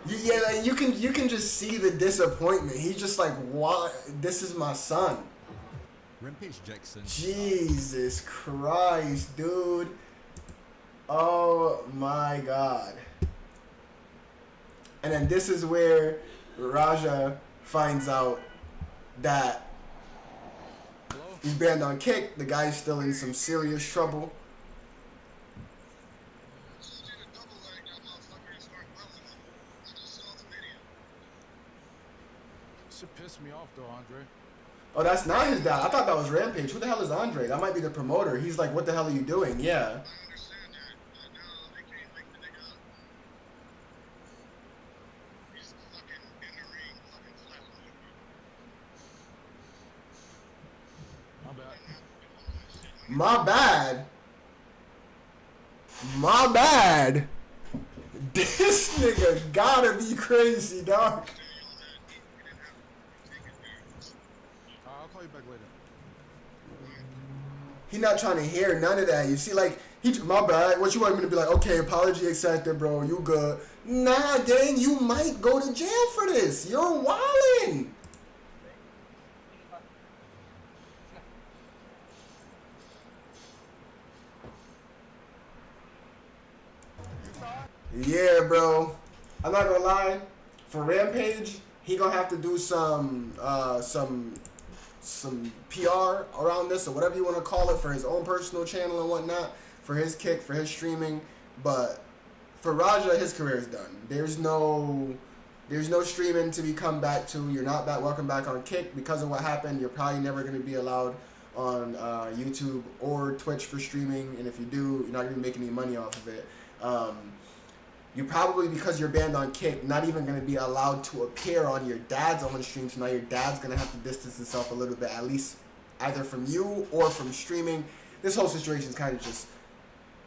Yeah, like you can just see the disappointment. He's just like, "Why? This is my son." Rampage Jackson. Jesus Christ, dude. Oh my God. And then this is where Raja finds out that he's banned on Kick. The guy's still in some serious trouble. Shit pissed me off though, Andre. Oh, that's not his dad. I thought that was Rampage. Who the hell is Andre? That might be the promoter. He's like, what the hell are you doing? Yeah. I understand that, but no, they can't wake the nigga up. He's fucking in the ring, fucking flatlining. My bad. My bad. My bad. This nigga gotta be crazy, dog. I'll call you back later. He not trying to hear none of that. You see, like, my bad. What you want me to be like? Okay, apology accepted, bro. You good? Nah, gang. You might go to jail for this. You're wildin'. Yeah, bro. I'm not gonna lie. For Rampage, he gonna have to do some PR around this or whatever you want to call it for his own personal channel and whatnot, for his Kick, for his streaming. But for Raja, his career is done. There's no streaming to be come back to. You're not welcome back on Kick because of what happened. You're probably never gonna be allowed on YouTube or Twitch for streaming, and if you do, you're not gonna be making any money off of it. You probably, because you're banned on Kick, not even going to be allowed to appear on your dad's own stream. So now your dad's going to have to distance himself a little bit, at least either from you or from streaming. This whole situation is kind of just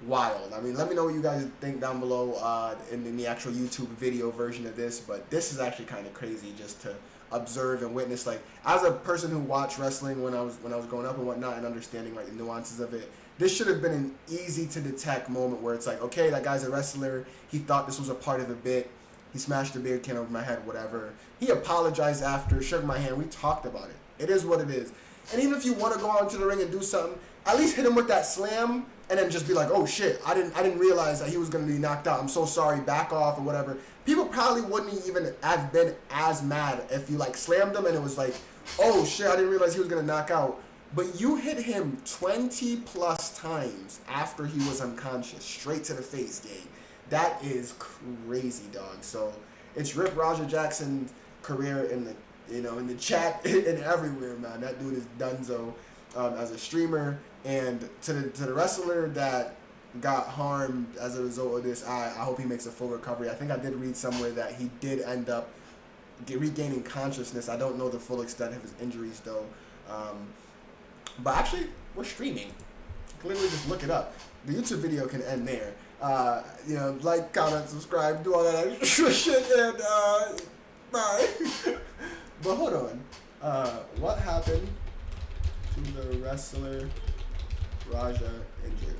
wild. I mean, let me know what you guys think down below in the actual YouTube video version of this. But this is actually kind of crazy just to observe and witness. Like, as a person who watched wrestling when I was growing up and whatnot, and understanding like the nuances of it, this should have been an easy to detect moment where it's like, okay, that guy's a wrestler. He thought this was a part of a bit. He smashed the beer can over my head, whatever. He apologized after, shook my hand. We talked about it. It is what it is. And even if you want to go out into the ring and do something, at least hit him with that slam and then just be like, oh shit, I didn't realize that he was going to be knocked out. I'm so sorry, back off or whatever. People probably wouldn't even have been as mad if you like slammed him and it was like, oh shit, I didn't realize he was going to knock out. But you hit him 20 plus times after he was unconscious, straight to the face, gang. That is crazy, dog. So it's Rip Raja Jackson's career in the chat and everywhere, man. That dude is donezo as a streamer. And to the wrestler that got harmed as a result of this, I hope he makes a full recovery. I think I did read somewhere that he did end up regaining consciousness. I don't know the full extent of his injuries, though. But actually, we're streaming. Clearly, just look it up. The YouTube video can end there. Like, comment, subscribe, do all that extra shit, and bye. But hold on. What happened to the wrestler Raja injured?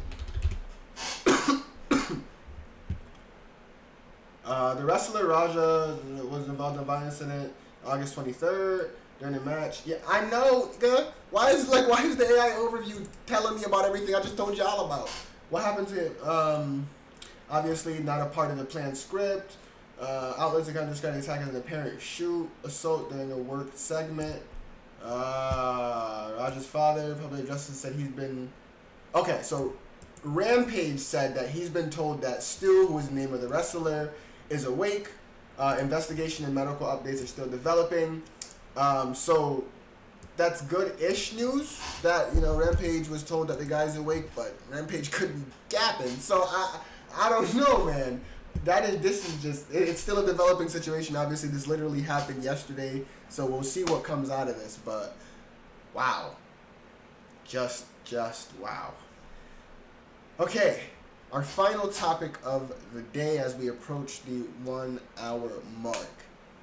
The wrestler Raja was involved in a violent incident August 23rd. During the match. Yeah, I know, nigga. Why is the AI overview telling me about everything I just told y'all about? What happened to him? Obviously not a part of the planned script. Outlets are going to describe the attack as an apparent shoot assault during a work segment. Raja's father, public justice, said he's been... Okay, so Rampage said that he's been told that Stu, who is the name of the wrestler, is awake. Investigation and medical updates are still developing. So that's good-ish news that, Rampage was told that the guy's awake, but Rampage could be gapping. So I don't know, man. It's still a developing situation. Obviously, this literally happened yesterday, so we'll see what comes out of this, but wow. Just wow. Okay, our final topic of the day as we approach the 1 hour mark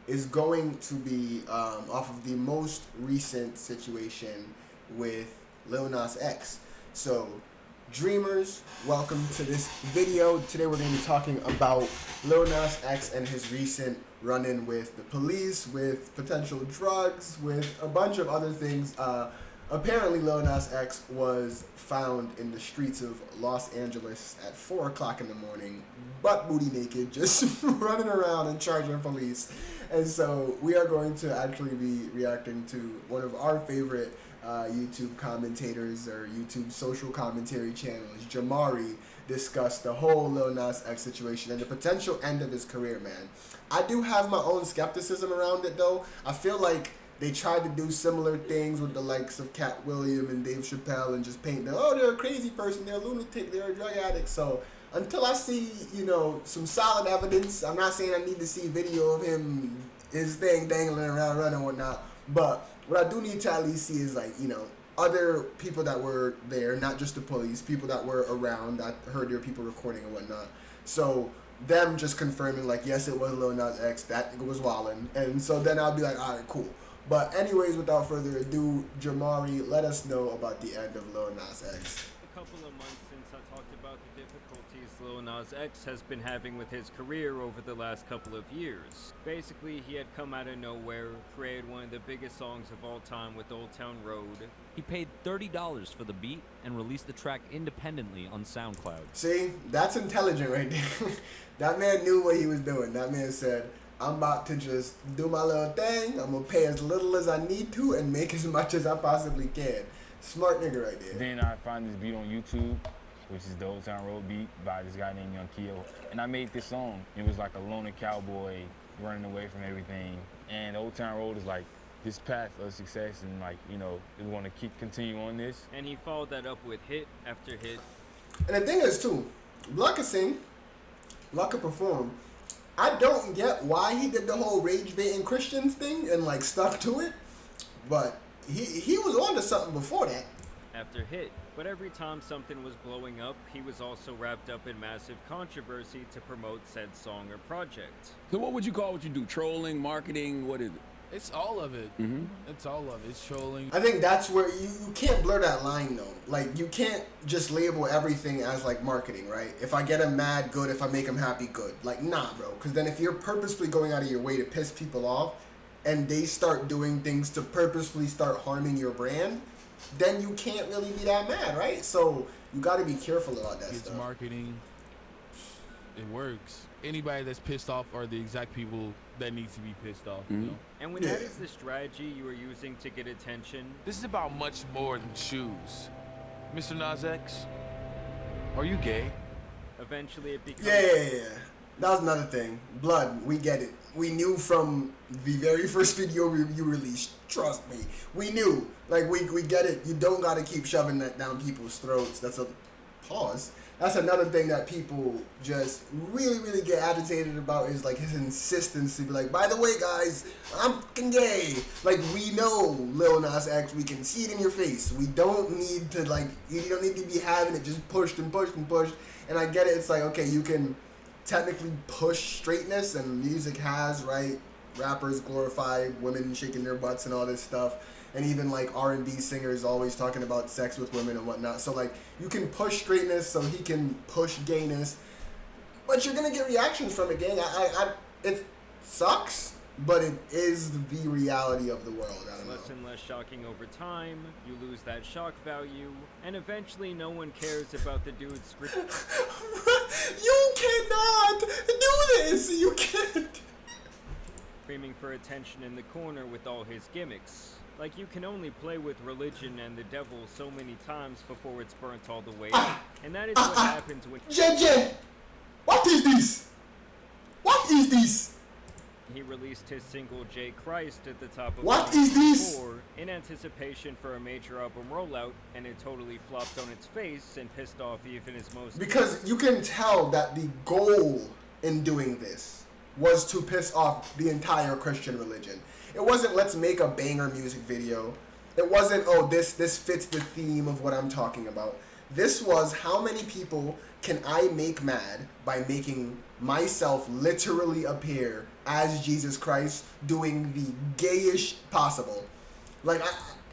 is going to be off of the most recent situation with Lil Nas X. So Dreamers, welcome to this video. Today we're going to be talking about Lil Nas X and his recent run-in with the police, with potential drugs, with a bunch of other things. Apparently Lil Nas X was found in the streets of Los Angeles at 4 o'clock in the morning, butt booty naked, just running around and charging police. And so we are going to actually be reacting to one of our favorite YouTube commentators or YouTube social commentary channels, Jamari, discuss the whole Lil Nas X situation and the potential end of his career, man. I do have my own skepticism around it, though. I feel like they tried to do similar things with the likes of Cat Williams and Dave Chappelle and just paint them, oh, they're a crazy person, they're a lunatic, they're a drug addict. So until I see, some solid evidence, I'm not saying I need to see video of him, his thing dangling around, running and whatnot, but what I do need to at least see is, other people that were there, not just the police, people that were around. I heard there were people recording and whatnot. So them just confirming, yes, it was Lil Nas X, that was wildin'. And so then I'll be like, all right, cool. But anyways, without further ado, Jamari, let us know about the end of Lil Nas X. A couple of months since I talked about the difficulties Lil Nas X has been having with his career over the last couple of years. Basically, he had come out of nowhere, created one of the biggest songs of all time with Old Town Road. He paid $30 for the beat and released the track independently on SoundCloud. See, that's intelligent right there. That man knew what he was doing. That man said, I'm about to just do my little thing. I'm going to pay as little as I need to and make as much as I possibly can. Smart nigga right there. Then I find this beat on YouTube, which is the Old Town Road beat by this guy named Young Keo. And I made this song. It was like a loner cowboy running away from everything. And Old Town Road is like his path of success, and we want to continue on this. And he followed that up with hit after hit. And the thing is too, Block could sing, Block could perform. I don't get why he did the whole rage baiting Christians thing and stuck to it, but he was on to something before that. After hit. But every time something was blowing up, he was also wrapped up in massive controversy to promote said song or project. So what would you call what you do? Trolling, marketing, what is it? It's all of it. Mm-hmm. It's all of it. It's trolling. I think that's where you can't blur that line though. You can't just label everything as marketing, right? If I get him mad, good. If I make him happy, good. Nah, bro. Because then if you're purposefully going out of your way to piss people off and they start doing things to purposefully start harming your brand, then you can't really be that mad, right? So you got to be careful about that It's stuff. marketing. It works. Anybody that's pissed off are the exact people that need to be pissed off, you know? And when that is the strategy you are using to get attention, this is about much more than shoes. Mr. Nas X, are you gay? Eventually it becomes... Yeah. That was another thing. Blood, we get it. We knew from the very first video you released. Trust me. We knew. We get it. You don't got to keep shoving that down people's throats. That's a pause. That's another thing that people just really, really get agitated about is his insistence to be by the way, guys, I'm fucking gay. We know, Lil Nas X, we can see it in your face. We don't need to, you don't need to be having it just pushed and pushed and pushed. And I get it. It's okay, you can technically push straightness, and music has, right? Rappers glorify women shaking their butts and all this stuff. And even R&B singers always talking about sex with women and whatnot. So you can push straightness so he can push gayness, but you're gonna get reactions from it, gang. It sucks, but it is the reality of the world. I don't know. Less and less shocking over time. You lose that shock value, and eventually no one cares about the dude's script. You cannot do this. You can't. Screaming for attention in the corner with all his gimmicks. You can only play with religion and the devil so many times before it's burnt all the way out. And that is what happens when... JJ! What is this? What is this? He released his single J Christ at the top of What is this? in anticipation for a major album rollout, and it totally flopped on its face and pissed off even his most... Because you can tell that the goal in doing this was to piss off the entire Christian religion. It wasn't, let's make a banger music video. It wasn't, oh, this fits the theme of what I'm talking about. This was, how many people can I make mad by making myself literally appear as Jesus Christ, doing the gayish possible.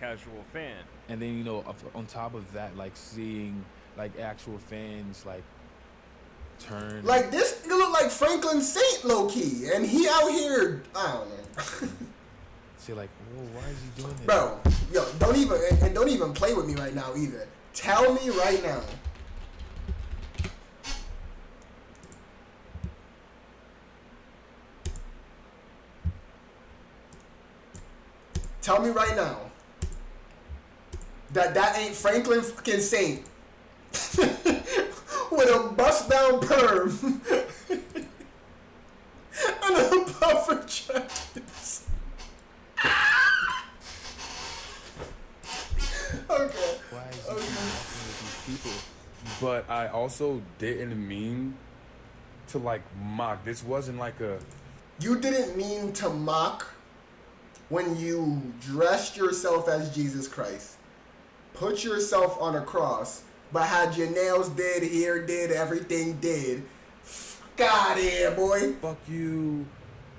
Casual fan. And then, on top of that, seeing like actual fans like turn. Like this nigga look like Franklin Saint low key, and he out here. I don't know. So like, whoa, why is he doing this? Bro, yo, don't even play with me right now either. Tell me right now. Tell me right now that ain't Franklin fucking Saint with a bust down perm and a puffer jackets. Okay. Why is he walking with these people? But I also didn't mean to like mock. This wasn't like a. You didn't mean to mock when you dressed yourself as Jesus Christ, put yourself on a cross, but had your nails did, hair did, everything did. Fuck out here, boy. Fuck you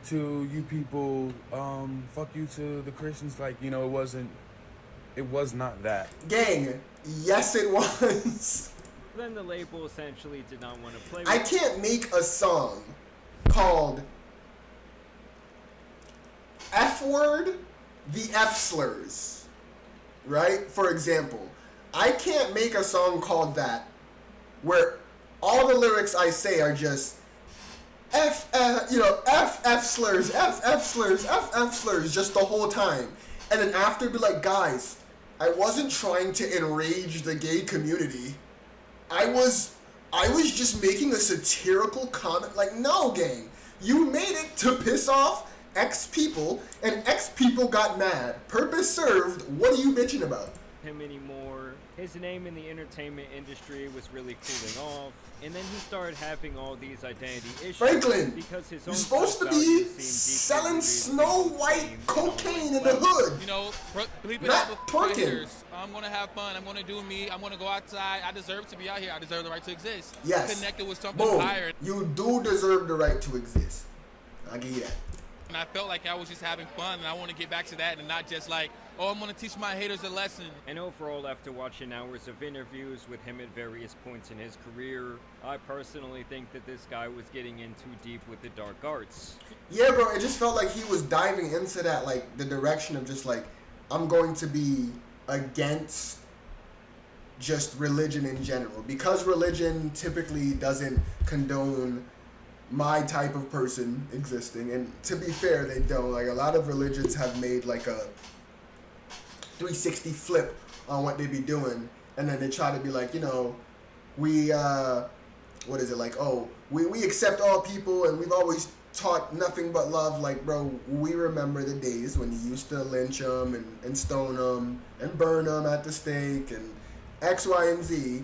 to you people. Fuck you to the Christians. Like, you know, it was not that. Gang, yes it was. Then the label essentially did not want to play with I can't make a song called F-word, the F slurs, right? For example, I can't make a song called that where all the lyrics I say are just F slurs, F slurs just the whole time. And then after be like, guys, I wasn't trying to enrage the gay community. I was just making a satirical comment. Like, no, gang. You made it to piss off X people, and X people got mad. Purpose served. What are you bitching about? him anymore. His name in the entertainment industry was really cooling off, and then he started having all these identity issues. Franklin, because his you're own supposed to be selling Snow White cocaine in the hood. You know, bleep it not out with twerking. my haters. I'm gonna have fun. I'm gonna do me. I'm gonna go outside. I deserve to be out here. I deserve the right to exist. Yes. Connected with something Boom. higher. You do deserve the right to exist. I'll give you that. And I felt like I was just having fun, and I want to get back to that, and not just like, oh, I'm gonna teach my haters a lesson. And overall, after watching hours of interviews with him at various points in his career, I personally think that this guy was getting in too deep with the dark arts. Yeah, bro, it just felt like he was diving into that, like, the direction of just, like, I'm going to be against just religion in general. Because religion typically doesn't condone my type of person existing, and to be fair, they don't. Like, a lot of religions have made, like, a 360 flip on what they be doing, and then they try to be like, you know, we, what is it, like, oh, we accept all people, and we've always taught nothing but love. Like, bro, we remember the days when you used to lynch them and stone them and burn them at the stake and X, Y, and Z.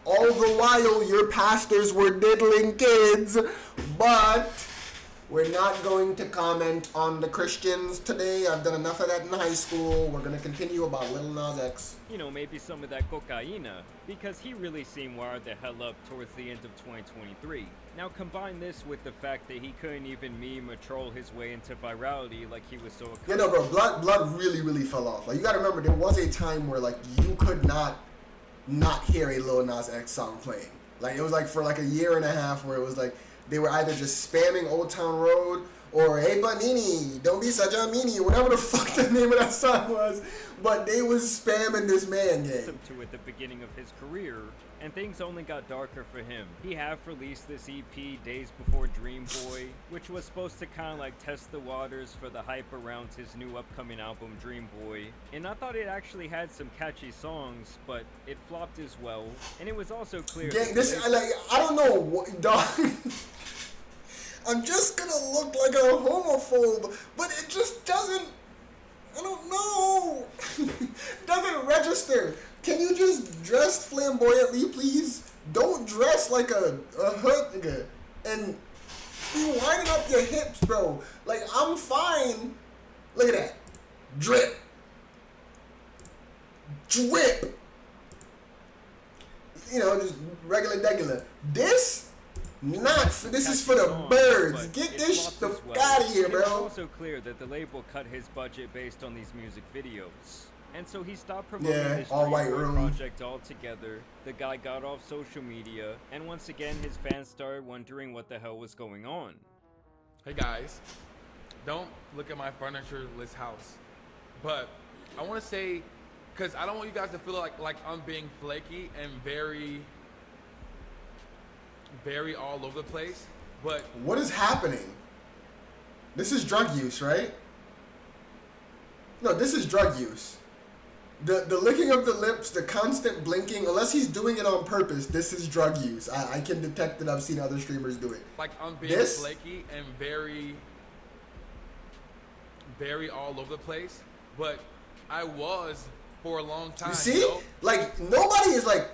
All the while your pastors were diddling kids, but we're not going to comment on the Christians today. I've done enough of that in high school. We're going to continue about Lil Nas X. You know, maybe some of that cocaina, because he really seemed wired the hell up towards the end of 2023. Now combine this with the fact that he couldn't even meme or troll his way into virality like he was so accustomed. Yeah, no, bro, blood really fell off. Like, you got to remember, there was a time where, like, you could not hear a Lil Nas X song playing. Like, it was like for like a year and a half where it was like they were either just spamming Old Town Road or Hey Banini, don't be such a meanie, whatever the fuck the name of that song was. But they was spamming this man, gang. To at the beginning of his career, and things only got darker for him. He have released this EP days before Dream Boy, which was supposed to kind of like test the waters for the hype around his new upcoming album Dream Boy. And I thought it actually had some catchy songs, but it flopped as well. And it was also clear. Gang, I don't know what, dog. I'm just gonna look like a homophobe, but it just doesn't. I don't know. Doesn't register. Can you just dress flamboyantly, please? Don't dress like a hood nigga and be winding up your hips, bro. Like, I'm fine. Look at that. Drip. Drip. You know, just regular. This is for the birds. Get this shit the fuck out of here, bro. It's also clear that the label cut his budget based on these music videos. And so he stopped promoting Yeah, his all white Dream Boy room. project altogether. The guy got off social media, and once again his fans started wondering what the hell was going on. Hey guys, don't look at my furniture-less house. But I want to say, because I don't want you guys to feel like I'm being flaky and very all over the place. But what is happening? This is drug use, right? No, this is drug use. The licking of the lips, the constant blinking, unless he's doing it on purpose, this is drug use. I can detect it. I've seen other streamers do it. like I'm being flaky and very all over the place. But I was for a long time. You see? Like, nobody is like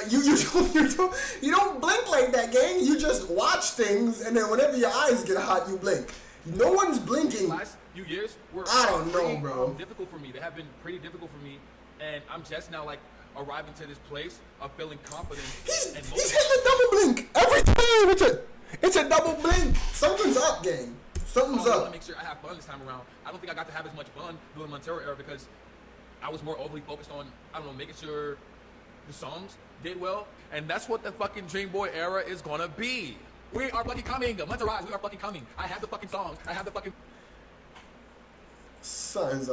you don't blink like that, gang. You just watch things, and then whenever your eyes get hot, you blink. No one's blinking. Last few years were I don't know, bro. difficult for me. They have been pretty difficult for me, and I'm just now like arriving to this place of feeling confident. He's hitting a double blink every time. It's a double blink. Something's up, gang. Something's I up. want to make sure I have fun this time around. I don't think I got to have as much fun doing the Montero era because I was more overly focused on, I don't know, making sure the songs did well, and that's what the fucking Dream Boy era is gonna be. We are fucking coming, Monterey. We are fucking coming. I have the fucking songs. I have the fucking. Something's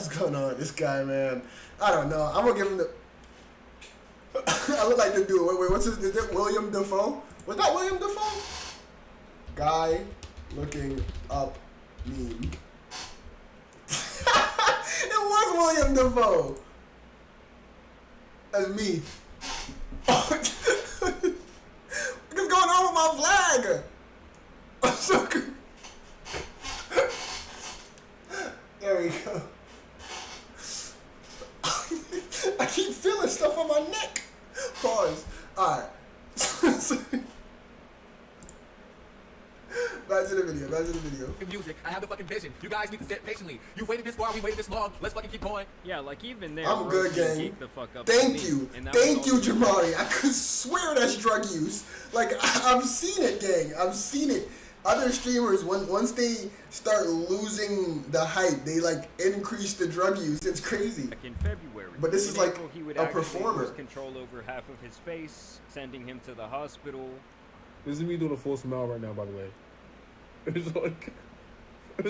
going on. This guy, man. I don't know. I'm gonna give him the. I look like the dude. Wait, what's his? Is it William Dafoe? Was that William Dafoe? Guy looking up meme. It was William Dafoe. That's me. What's going on with my flag? I'm so good. There we go. I keep feeling stuff on my neck. Pause. Alright. Back to the video. Music. I have the fucking vision. You guys need to sit patiently. You waited this far. We waited this long. Let's fucking keep going. Yeah, like even there. I'm good, gang. Keep the fuck up. Thank you, Jamari. I could swear that's drug use. Like I've seen it, gang. I've seen it. Other streamers, once they start losing the hype, they like increase the drug use. It's crazy. Back in February. But this is like he would a performer. lose control over half of his face, sending him to the hospital. This is me doing a full smile right now, by the way. It's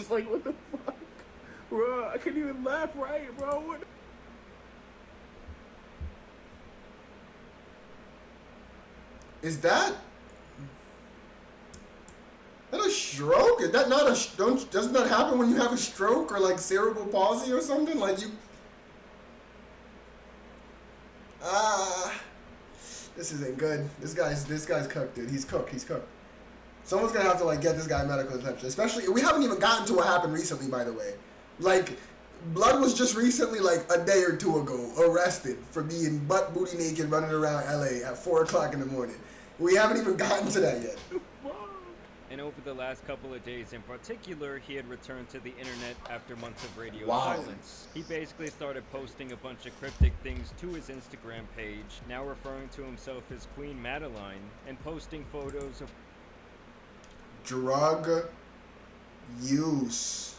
like, what the fuck? Bro, I can't even laugh right, bro. What? Is that a stroke? Is that not doesn't that happen when you have a stroke or like cerebral palsy or something? Like you this isn't good. This guy's cooked, dude. He's cooked. Someone's gonna have to like get this guy medical attention. Especially, we haven't even gotten to what happened recently, by the way. Like, Blood was just recently, like a day or two ago, arrested for being butt booty naked running around LA at 4 o'clock in the morning. We haven't even gotten to that yet. And over the last couple of days in particular, he had returned to the internet after months of radio Wow. silence. He basically started posting a bunch of cryptic things to his Instagram page, now referring to himself as Queen Madeline, and posting photos of drug use.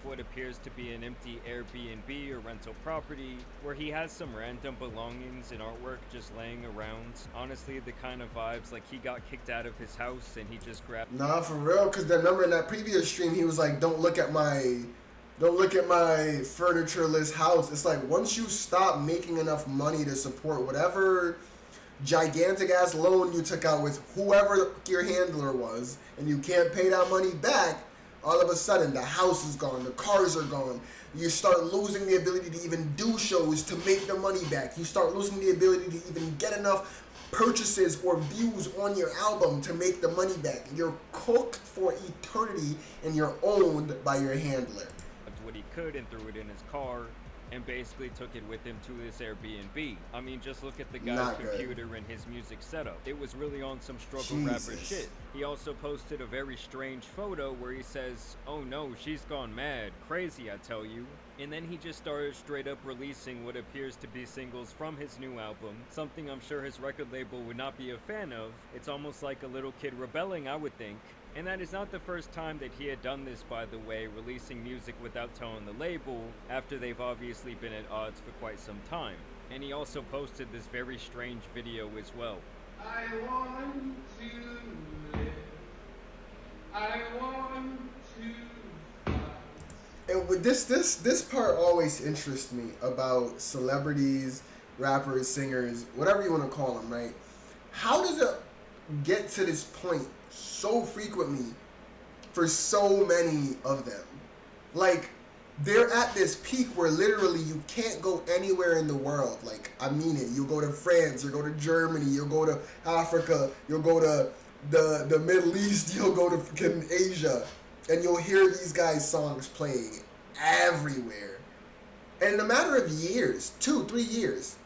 What appears to be an empty Airbnb or rental property, where he has some random belongings and artwork just laying around. Honestly, the kind of vibes like he got kicked out of his house and he just grabbed. Nah, for real, because remember in that previous stream he was like, don't look at my furniture-less house. It's like, once you stop making enough money to support whatever gigantic ass loan you took out with whoever your handler was, and you can't pay that money back, all of a sudden the house is gone, the cars are gone. You start losing the ability to even do shows to make the money back. You start losing the ability to even get enough purchases or views on your album to make the money back. You're cooked for eternity and you're owned by your handler. What he could and threw it in his car, and basically took it with him to this Airbnb. I mean, just look at the guy's Not good. computer and his music setup. It was really on some struggle rapper Jesus. shit. He also posted a very strange photo where he says, "Oh no, she's gone mad. Crazy, I tell you." And then he just started straight up releasing what appears to be singles from his new album, something I'm sure his record label would not be a fan of. It's almost like a little kid rebelling, I would think. And that is not the first time that he had done this, by the way, releasing music without telling the label, after they've obviously been at odds for quite some time. And he also posted this very strange video as well. I want to live. I want to. And with this part always interests me about celebrities, rappers, singers, whatever you want to call them, right? How does it get to this point so frequently for so many of them? Like, they're at this peak where literally you can't go anywhere in the world. Like, I mean it. You'll go to France, you'll go to Germany, you'll go to Africa, you'll go to the Middle East, you'll go to freaking Asia, and you'll hear these guys' songs playing everywhere. And in a matter of years, 2-3 years,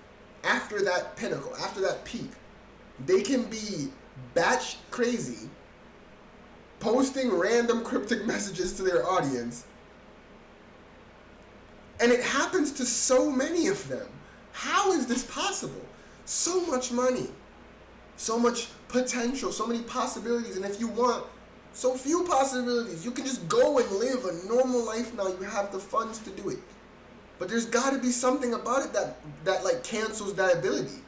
after that pinnacle, after that peak, they can be batch crazy, posting random cryptic messages to their audience. And it happens to so many of them. How is this possible? So much money, so much potential, so many possibilities. And if you want so few possibilities, you can just go and live a normal life now. You have the funds to do it. But there's got to be something about it that like cancels that ability.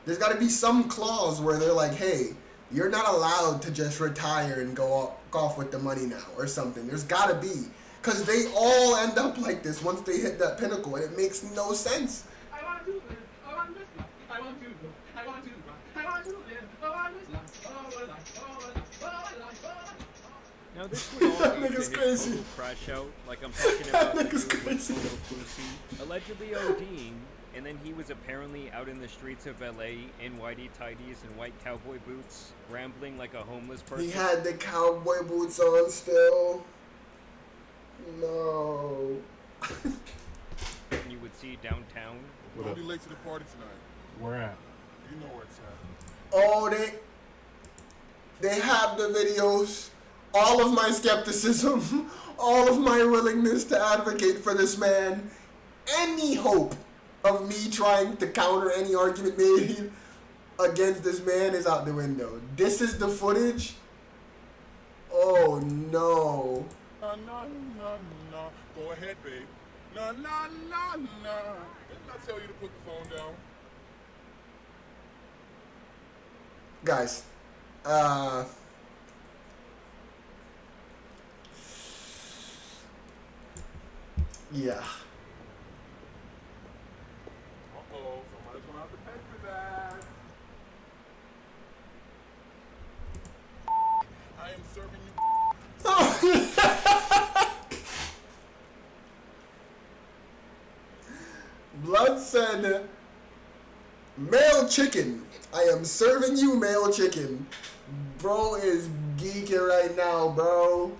There's got to be some clause where they're like, hey, you're not allowed to just retire and go off with the money now or something. There's got to be. Because they all end up like this once they hit that pinnacle, and it makes no sense. I want to live. I want this life. I want to live. I want to live. I want to live. I want this life. Oh, life. Oh, life. Oh, life. Oh, life. Now this would all That go to nigga's his crazy. total crash out, like I'm talking about the That dude nigga's with crazy. Lil Pussy, allegedly ODing, and then he was apparently out in the streets of LA in whitey tighties and white cowboy boots, rambling like a homeless person. He had the cowboy boots on still. No. You would see downtown. Don't be late to the party tonight. Where at? You know where it's at. Oh, they have the videos. All of my skepticism, all of my willingness to advocate for this man, any hope of me trying to counter any argument made against this man is out the window. This is the footage. Oh no. No. Go ahead, babe. No. Didn't I tell you to put the phone down? Guys, yeah. Uh-oh, somebody's gonna have to pay for that. I am serving you. Blood said, male chicken. I am serving you male chicken. Bro is geeking right now, bro.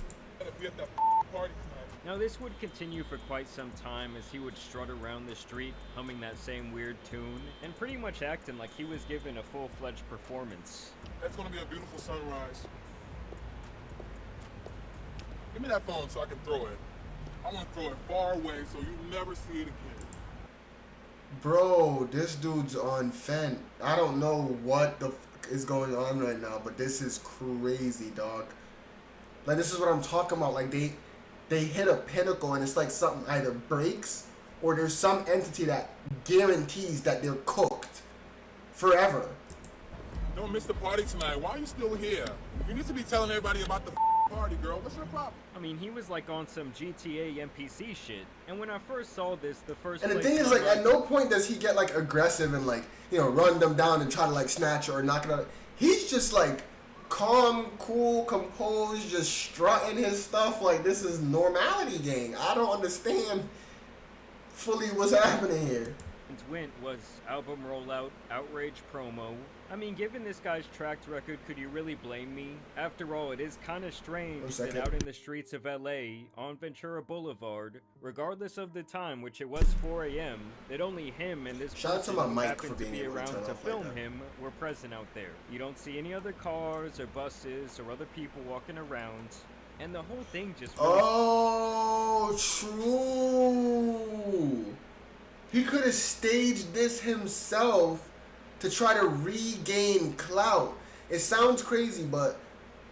Now this would continue for quite some time as he would strut around the street humming that same weird tune and pretty much acting like he was given a full-fledged performance. That's gonna be a beautiful sunrise. Give me that phone so I can throw it. I want to throw it far away so you never see it again. Bro, this dude's on Fent. I don't know what the fuck is going on right now, but this is crazy, dog. Like, this is what I'm talking about. Like, they hit a pinnacle and it's like something either breaks or there's some entity that guarantees that they're cooked forever. Don't miss the party tonight. Why are you still here? You need to be telling everybody about the party, girl. What's your problem? I mean, he was like on some GTA NPC shit. And when I first saw this, the first And the place thing is, my like, at no point does he get, like, aggressive and, like, you know, run them down and try to, like, snatch it or knock it out. He's just, like, calm, cool, composed, just strutting his stuff like this is normality, gang. I don't understand fully what's happening here. Went was album rollout, outrage promo. I mean, given this guy's track record, could you really blame me? After all, it is kind of strange that out in the streets of LA, on Ventura Boulevard, regardless of the time, which it was 4 a.m., that only him and this person who happened to be around to film him were present out there. You don't see any other cars or buses or other people walking around. And the whole thing just Oh, true. He could have staged this himself to try to regain clout. It sounds crazy, but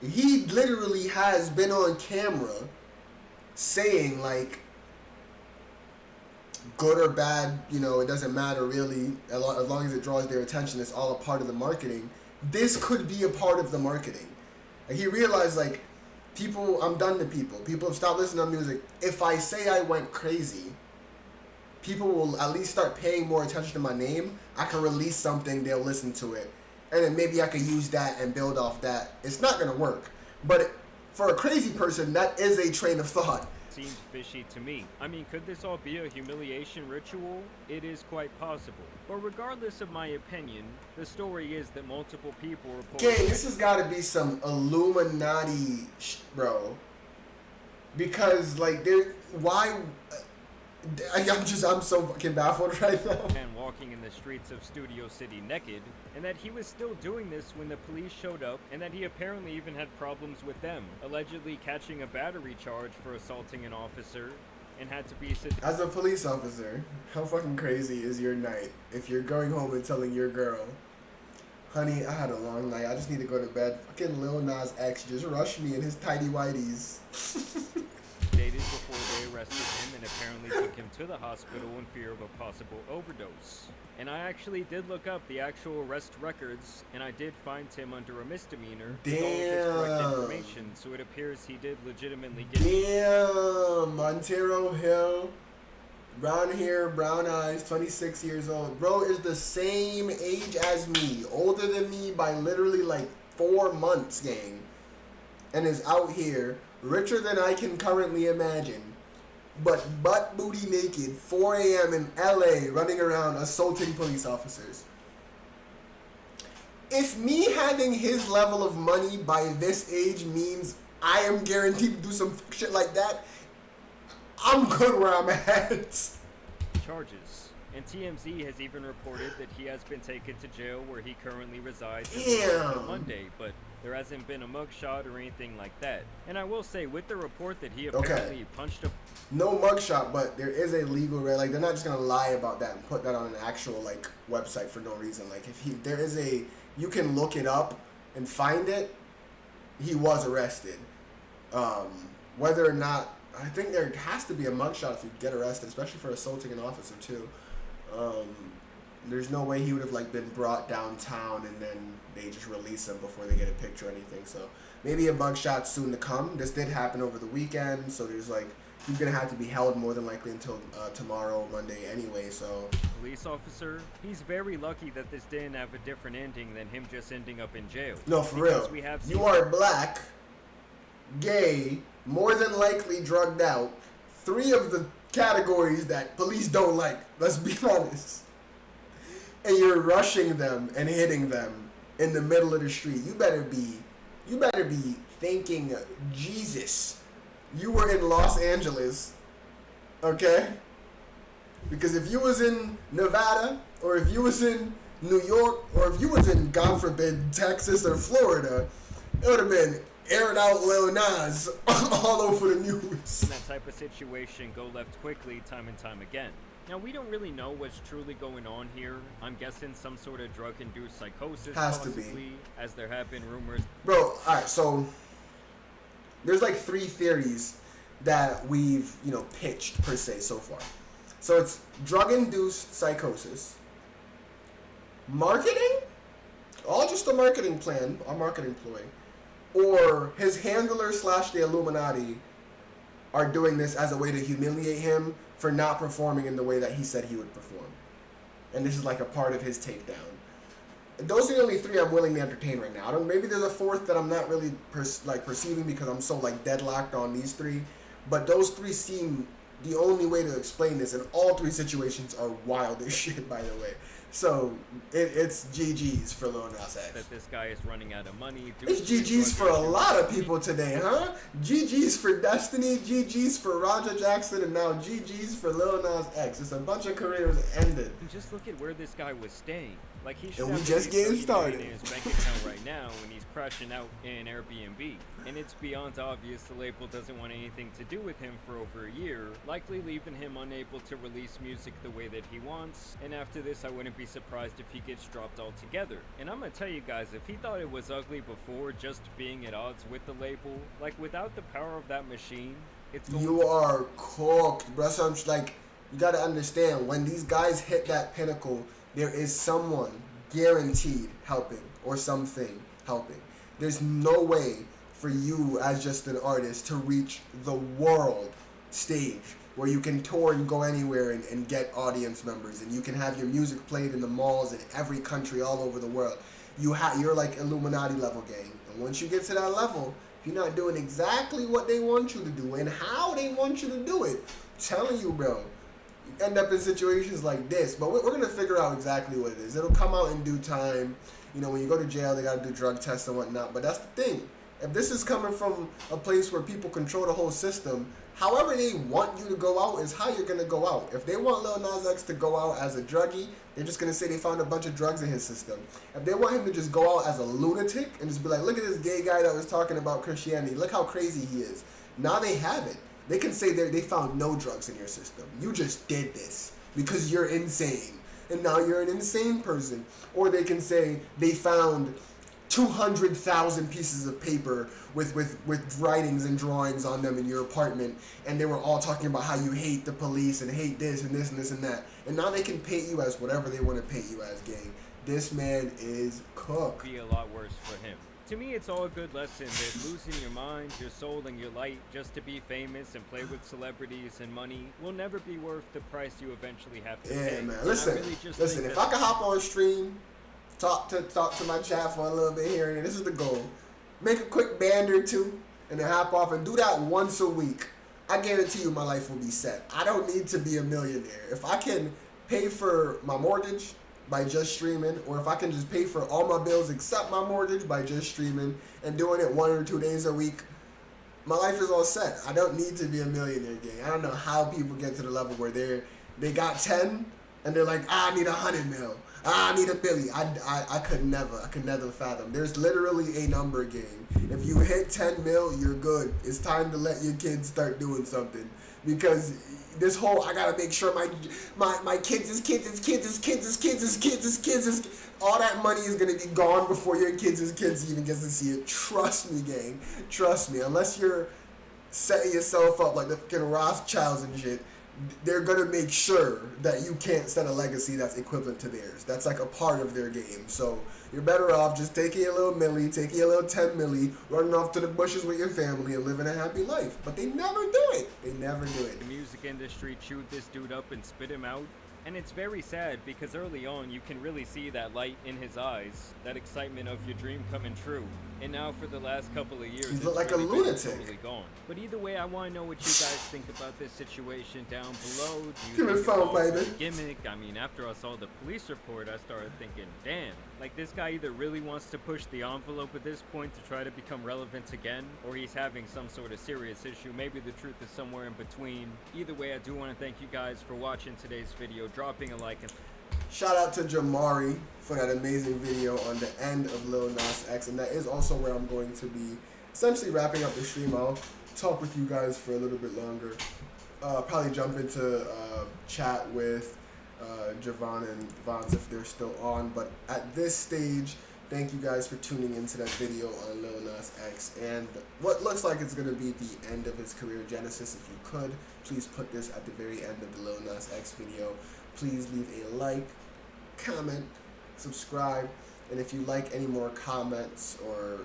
he literally has been on camera saying, like, good or bad, you know, it doesn't matter really. As long as it draws their attention, it's all a part of the marketing. This could be a part of the marketing. Like, he realized, like, people, I'm done to people. People have stopped listening to music. If I say I went crazy, people will at least start paying more attention to my name. I can release something, they'll listen to it. And then maybe I can use that and build off that. It's not going to work. But for a crazy person, that is a train of thought. Seems fishy to me. I mean, could this all be a humiliation ritual? It is quite possible. But regardless of my opinion, the story is that multiple people reported... Okay, this has got to be some Illuminati bro. Because, like, why... I'm so fucking baffled right now. And walking in the streets of Studio City naked, and that he was still doing this when the police showed up, and that he apparently even had problems with them, allegedly catching a battery charge for assaulting an officer, and had to be... As a police officer, how fucking crazy is your night if you're going home and telling your girl, honey, I had a long night, I just need to go to bed. Fucking Lil Nas X just rushed me in his tidy whities. Dated before they arrested him and apparently took him to the hospital in fear of a possible overdose. And I actually did look up the actual arrest records, and I did find him under a misdemeanor with all of his correct information, so it appears he did legitimately get... Damn! Montero Hill, brown hair, brown eyes, 26 years old. Bro is the same age as me, older than me by literally like 4 months, gang. And is out here, richer than I can currently imagine, but butt booty naked, 4 a.m. in LA, running around assaulting police officers. If me having his level of money by this age means I am guaranteed to do some shit like that, I'm good where I'm at. Charges. And TMZ has even reported that he has been taken to jail where he currently resides on Monday, but there hasn't been a mugshot or anything like that. And I will say, with the report that he apparently punched a... No mugshot, but there is a legal like, they're not just gonna lie about that and put that on an actual like website for no reason. Like, if there is a, you can look it up and find it. He was arrested. Whether or not, I think there has to be a mugshot if you get arrested, especially for assaulting an officer too. There's no way he would have like been brought downtown and then they just release him before they get a picture or anything. So maybe a mugshot soon to come. This did happen over the weekend, so there's like, he's gonna have to be held more than likely until tomorrow, Monday anyway. So police officer, he's very lucky that this didn't have a different ending than him just ending up in jail. No, for real. You are black, gay, more than likely drugged out. 3 of the categories that police don't like, let's be honest. And you're rushing them and hitting them in the middle of the street. You better be thanking Jesus you were in Los Angeles, okay? Because if you was in Nevada, or if you was in New York, or if you was in, God forbid, Texas or Florida, it would have been aired out Lil Nas all over the news. That type of situation go left quickly time and time again. Now, we don't really know what's truly going on here. I'm guessing some sort of drug-induced psychosis, Has possibly, to be. as there have been rumors. Bro, alright, so there's like 3 theories that we've, pitched per se so far. So it's drug-induced psychosis, marketing, all just a marketing plan, a marketing ploy, or his handler / the Illuminati are doing this as a way to humiliate him for not performing in the way that he said he would perform. And this is like a part of his takedown. Those are the only 3 I'm willing to entertain right now. Maybe there's a 4th that I'm not really perceiving because I'm so like deadlocked on these 3. But those 3 seem the only way to explain this, and all 3 situations are wild as shit, by the way. So it's GG's for Lil Nas X. That this guy is running out of money. It's GG's for a lot of people today, huh? GG's for Destiny, GG's for Rampage Jackson, and now GG's for Lil Nas X. It's a bunch of careers ended. And just look at where this guy was staying. Like he should And we have just at least getting 30 million started. in his bank account right now, and he's crashing out in Airbnb. And it's beyond obvious the label doesn't want anything to do with him for over a year, likely leaving him unable to release music the way that he wants. And after this, I wouldn't be surprised if he gets dropped altogether. And I'm gonna tell you guys, if he thought it was ugly before just being at odds with the label, like without the power of that machine, it's going You are cooked, bro. So I'm like, you gotta understand, when these guys hit that pinnacle, there is someone guaranteed helping or something helping. There's no way for you as just an artist to reach the world stage where you can tour and go anywhere and get audience members, and you can have your music played in the malls in every country all over the world. You're like Illuminati level gang. And once you get to that level, if you're not doing exactly what they want you to do and how they want you to do it, I'm telling you, bro, you end up in situations like this. But we're going to figure out exactly what it is. It'll come out in due time. You know, when you go to jail, they got to do drug tests and whatnot. But that's the thing. If this is coming from a place where people control the whole system, however they want you to go out is how you're going to go out. If they want Lil Nas X to go out as a druggie, they're just going to say they found a bunch of drugs in his system. If they want him to just go out as a lunatic and just be like, look at this gay guy that was talking about Christianity, look how crazy he is. Now they have it. They can say they found no drugs in your system. You just did this because you're insane. And now you're an insane person. Or they can say they found 200,000 pieces of paper with writings and drawings on them in your apartment, and they were all talking about how you hate the police and hate this and this and this and that. And now they can paint you as whatever they want to paint you as, gang. This man is cooked. Be a lot worse for him. To me, it's all a good lesson that losing your mind, your soul, and your light just to be famous and play with celebrities and money will never be worth the price you eventually have to pay. Yeah, man. And Listen, I really just listen. think If I could hop on stream, talk to my chat for a little bit here and there, this is the goal. Make a quick band or two, and then hop off and do that once a week. I guarantee you my life will be set. I don't need to be a millionaire. If I can pay for my mortgage by just streaming, or if I can just pay for all my bills except my mortgage by just streaming and doing it 1 or 2 days a week, my life is all set. I don't need to be a millionaire, gang. I don't know how people get to the level where they got 10 and they're like, I need 100 mil. I need a billy. I could never fathom. There's literally a number game. If you hit 10 mil, you're good. It's time to let your kids start doing something, because this whole I gotta make sure my kids all that money is gonna be gone before your kids even gets to see it. Trust me, gang. Trust me. Unless you're setting yourself up like the fucking Rothschilds and shit, they're gonna make sure that you can't set a legacy that's equivalent to theirs. That's like a part of their game. So you're better off just taking a little milli, taking a little 10 milli, running off to the bushes with your family and living a happy life. But they never do it. They never do it. the music industry chewed this dude up and spit him out. And it's very sad because early on you can really see that light in his eyes, that excitement of your dream coming true. And now for the last couple of years, He's it's looked like a really been lunatic. totally gone. But either way, I want to know what you guys think about this situation down below. Do you Give me think it's phone, all baby. a gimmick? I mean, after I saw the police report, I started thinking, damn, like this guy either really wants to push the envelope at this point to try to become relevant again, or he's having some sort of serious issue. Maybe the truth is somewhere in between. Either way, I do want to thank you guys for watching today's video, dropping a like, and Shout out to Jamari for that amazing video on the end of Lil Nas X, and that is also where I'm going to be essentially wrapping up the stream. I'll talk with you guys for a little bit longer. Probably jump into chat with Javon and Vance if they're still on, but at this stage, thank you guys for tuning into that video on Lil Nas X and what looks like it's going to be the end of his career genesis. If you could, please put this at the very end of the Lil Nas X video. Please leave a like, comment, subscribe, and if you like any more comments or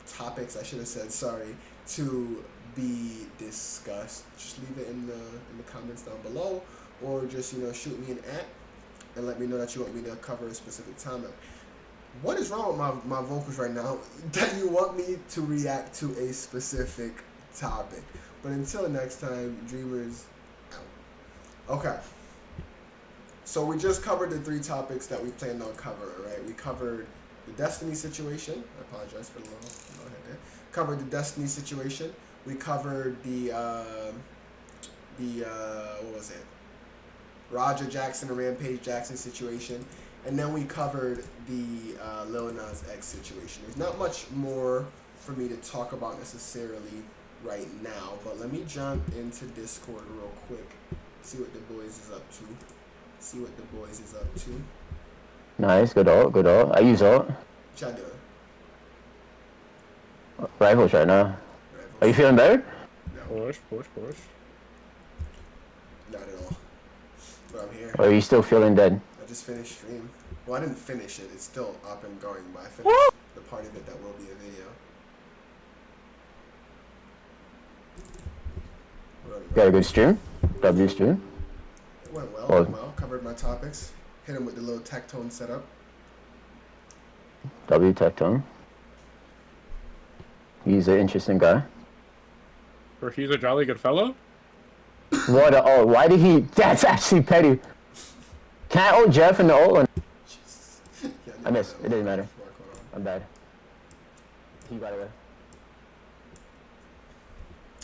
topics, I should have said, sorry, to be discussed, just leave it in the comments down below, or just shoot me an @ and let me know that you want me to cover a specific topic. What is wrong with my vocals right now that you want me to react to a specific topic? But until next time, dreamers out. Okay. So we just covered the 3 topics that we planned on covering, right? We covered the Destiny situation. I apologize for the little head there. Covered the Destiny situation. We covered the what was it? Roger Jackson and Rampage Jackson situation. And then we covered the Lil Nas X situation. There's not much more for me to talk about necessarily right now, but let me jump into Discord real quick. See what the boys is up to. Nice, good ult, good ult. I use ult. What y'all doing? Rivals right now. Are you feeling better? No. Push. Not at all. But I'm here. Or are you still feeling dead? I just finished stream. Well, I didn't finish it. It's still up and going, but I finished the part of it that will be a video. Got a good stream? W stream? It went well. Covered my topics. Hit him with the little tectone setup. W tectone. He's an interesting guy. Or he's a jolly good fellow? What? Oh, why did he? That's actually petty. Can I ult Jeff in the ult? Or... I missed. It didn't matter. I'm bad. He got away.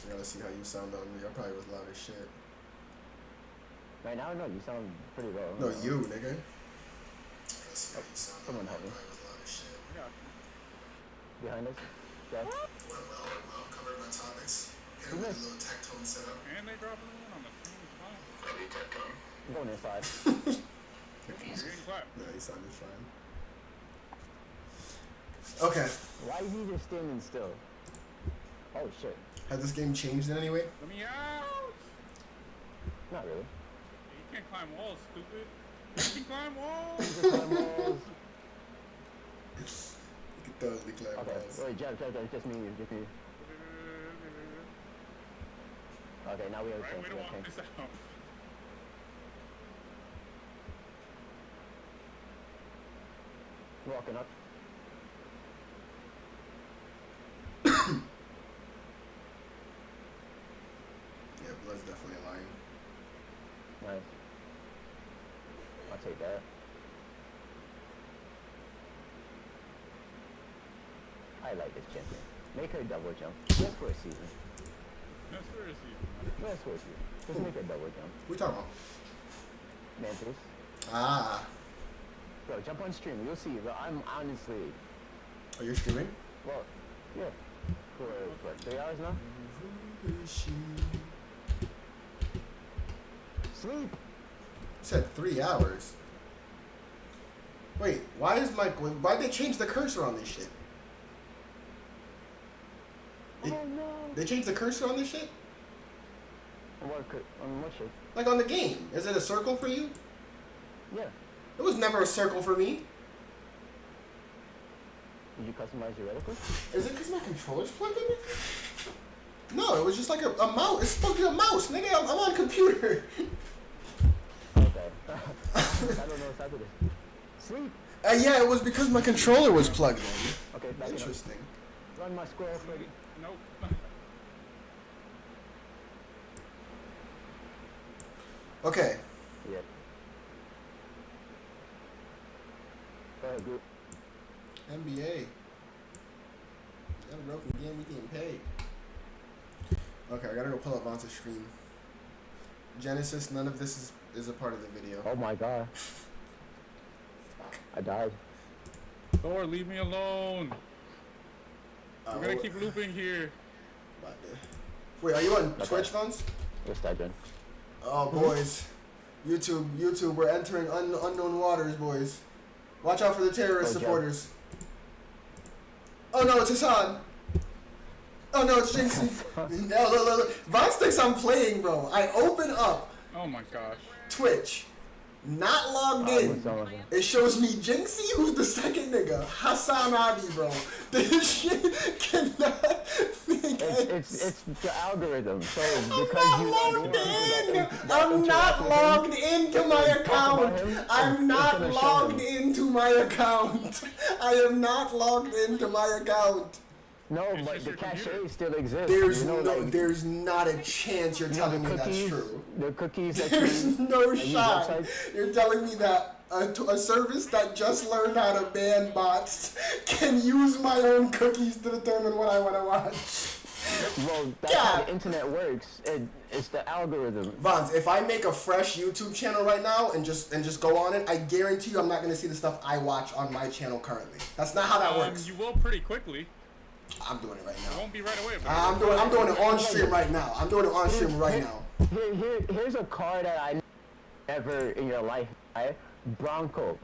Yeah, let's see how you sound on me. I probably was loud as shit. Right now, no, you sound pretty low. No, you, nigga. Someone help me. Behind us? Jeff? Well, covered my topics. Hit him with a little tectone setup. And they dropping one on the same spot. I'm going inside. No, he sounded fine. Okay. Why is he just standing still? Oh shit. Has this game changed in any way? Let me out! Not really. You can't climb walls, stupid. You can climb walls! You can climb walls. You can totally climb walls. Wait, Jeff, just me, just me. Okay, now we have a chance. We don't want this out. Walking up. Yeah, blood's definitely lying. Nice. I'll take that. I like this champion. Make her double jump. Just for a season. That's for a season. Just for a season. Just make her double jump. Who we talking about? Mantis. Ah. Bro, jump on stream. You'll see. Bro, I'm honestly... Are you streaming? Well, yeah. For what, 3 hours now? Sleep! You said 3 hours. Wait, why'd they change the cursor on this shit? Oh no! They changed the cursor on this shit? On what shit? Like on the game. Is it a circle for you? Yeah. It was never a circle for me. Did you customize your reticle? Is it because my controller's plugged in? No, it was just like a mouse. It's plugged in a mouse, nigga. I'm on a computer. Okay. I don't know what's happening. Sleep! Yeah, it was because my controller was plugged in. Okay, back interesting. Run my squirrel, Freddy. Nope. Okay. Yeah. Good. NBA. Got a broken game, we getting paid. Okay, I gotta go pull up Vonta's stream. Genesis, none of this is a part of the video. Oh my god. I died. Thor, leave me alone. We're gonna keep looping here. Wait, are you on Twitch, Vance? Yes, I did. Oh, boys. YouTube, we're entering unknown waters, boys. Watch out for the terrorist supporters. Oh no, it's Hassan. Oh no, it's Jinxie. No, look. Vance thinks I'm playing, bro. I open up. Oh my gosh. Twitch. Not logged in. It shows me Jinxie, who's the second nigga. Hassan Abi, bro. This shit cannot make It's the algorithm. So I'm not logged into my account. I'm not logged into my account. I am not logged into my account. No, It's but just the your cachet computer. still exists. There's you know, no, like, there's not a chance you're telling me that's cookies, true. the cookies that There's you, no that use shot. websites. You're telling me that a service that just learned how to ban bots can use my own cookies to determine what I want to watch. Well, that's how the internet works. It's the algorithm. Vons, if I make a fresh YouTube channel right now and just go on it, I guarantee you I'm not gonna see the stuff I watch on my channel currently. That's not how that works. You will pretty quickly. I'm doing it right It now. won't be right away. But I'm doing it on stream right now. I'm doing it on stream right now. Here's a car that I never in your life, right? Bronco.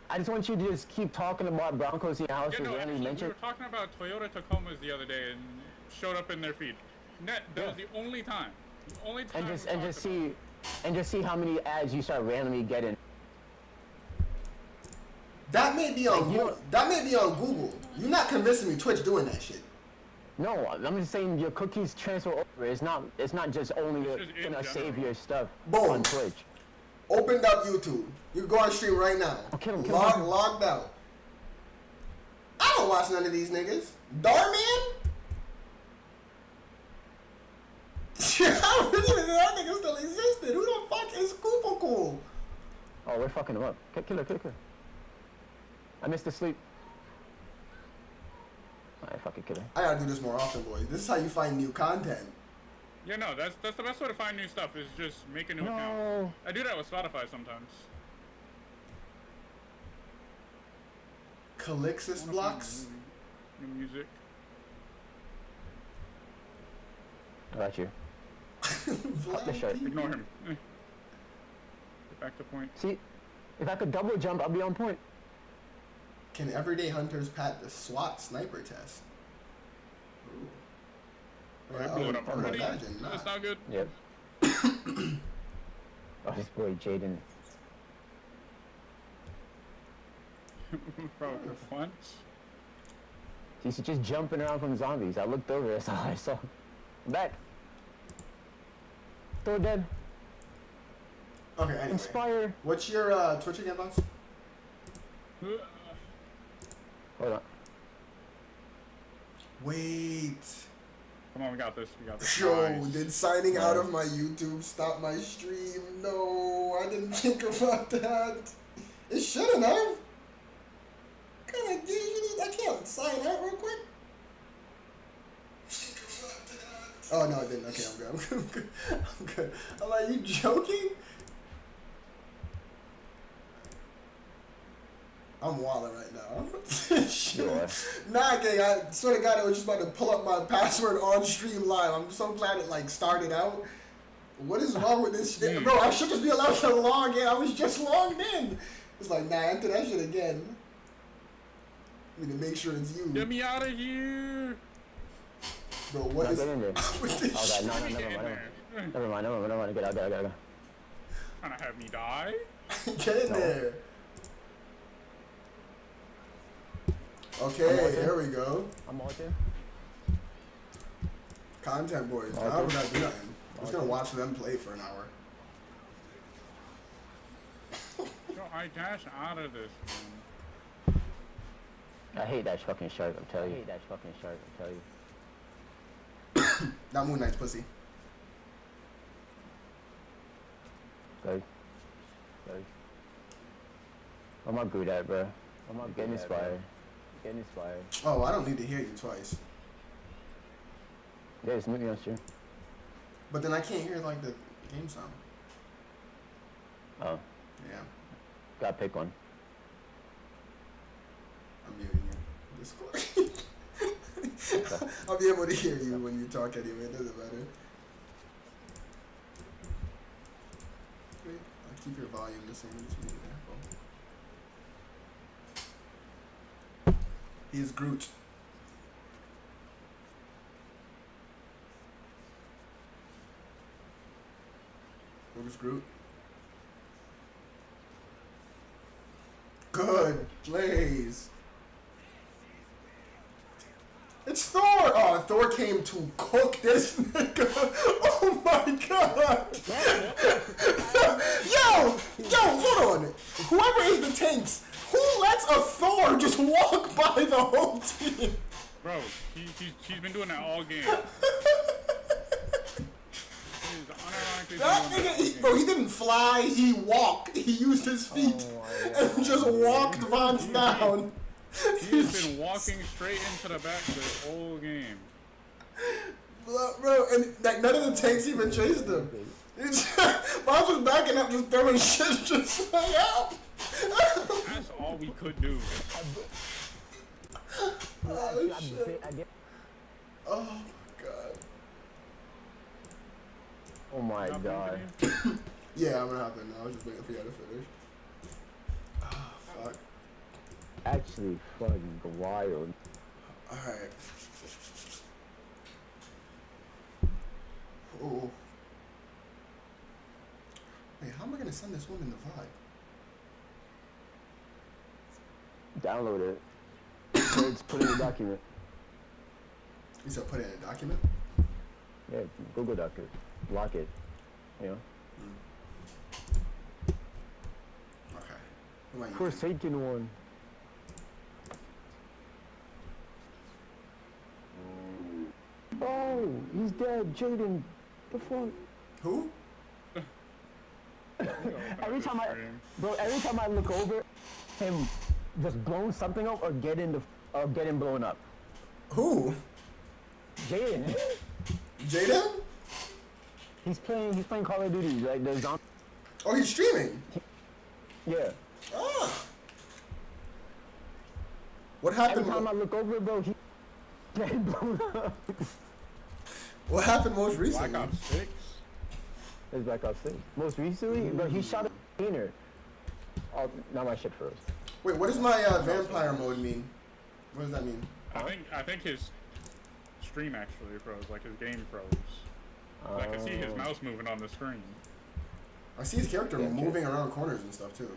I just want you to just keep talking about Broncos in your house. Yeah, no, randomly actually, we mention. were talking about Toyota Tacomas the other day and showed up in their feed. That was the only time. The only time. And just see how many ads you start randomly getting. That may be on Google. That may be on Google. You're not convincing me Twitch doing that shit. No, I'm just saying your cookies transfer over. It's not just only gonna save your stuff on Twitch. Opened up YouTube. You can go on stream right now. Logged out. I don't watch none of these niggas. Darman? I don't even know that nigga still existed. Who the fuck is Koopa Cool? Oh, we're fucking him up. Kill her. I missed the sleep. Alright, fucking kill her. I gotta do this more often, boys. This is how you find new content. Yeah, no, that's the best way to find new stuff is just make a new account. I do that with Spotify sometimes. Calixis blocks? New music. I got you. Pop the shirt. Ignore him. Get back to point. See, if I could double jump, I'll be on point. Can everyday hunters pat the SWAT sniper test? Ooh. Oh, they blew it up already. That's not good. Yep. Oh, this boy Jaden. Probably fun. He's just jumping around from zombies. I looked over, that's all I saw. I'm back. Throw dead. Okay, anyway. Inspire. What's your Twitch again, Box? Hold on. Wait. Come on, we got this. Yo, Nice. did signing out of my YouTube stop my stream? No, I didn't think about that. It shouldn't have. I can't sign out real quick. Oh no, it didn't. Okay, I'm good. I'm good. I'm like, you joking? I'm wilding right now. Sure. Nah, gang, I swear to God, I was just about to pull up my password on stream live. I'm so glad it like started out. What is wrong with this shit? Bro, I should just be allowed to log in. I was just logged in. It's like, nah, enter that shit again. I need to make sure it's you. Get me out of here. Bro, what is in there? with this Oh, shit? God, no, never mind. Get out. Trying to have me die? Get in there. Okay, there we go. I'm all there. Content boys. Now we gotta do nothing. I'm just gonna watch them play for an hour. Yo, I dash out of this, man. I hate that fucking shark, I'm telling you. That Moon Knight's pussy. Sorry. Where my brood at, bro? I'm getting inspired. Oh, I don't need to hear you twice. Yeah, it's moving on stream. But then I can't hear like the game sound. Oh. Yeah. Gotta pick one. I'm muting you. Discord. I'll be able to hear you when you talk anyway. It doesn't matter. Wait, I'll keep your volume the same. Just mute it there. He is Groot. Where's Groot? Good plays. It's Thor! Oh, Thor came to cook this nigga. Oh my god! Yo, hold on. Whoever is the tanks, who lets a Thor just walk by the whole team? Bro, she's been doing that all game. She's unironically That been doing that all nigga, game. bro, he didn't fly, he walked. He used his feet and just walked Vance down. He has been walking straight into the back this whole game. Bro, and like none of the tanks even chased him. Vance was backing up, just throwing shit, just like out. That's all we could do. Oh shit. Oh god. Oh my god. Yeah, I'm gonna hop in now. I was just waiting for you to finish. Oh fuck. Actually, fucking wild. Alright. Oh. Wait, how am I gonna send this woman the vibe? Download it. Just put it in a document. You said put it in a document? Yeah, Google document. Lock it. You know? Okay. What am I using? Forsaken one. Oh, he's dead, Jaden. The fuck? Who? every time I look over, him just blowing something up or getting blown up. Who? Jaden. Jaden? He's playing Call of Duty, like the zombie. Oh, he's streaming? Yeah. Ah. What happened? Every time I look over, bro, he getting blown up. What happened most recently? Black Ops 6? It's Black Ops 6. Most recently, but he shot a container. Oh, now my shit froze. Wait, what does my vampire mode mean? What does that mean? I think his stream actually froze, like his game froze. I can see his mouse moving on the screen. I see his character moving around corners and stuff too.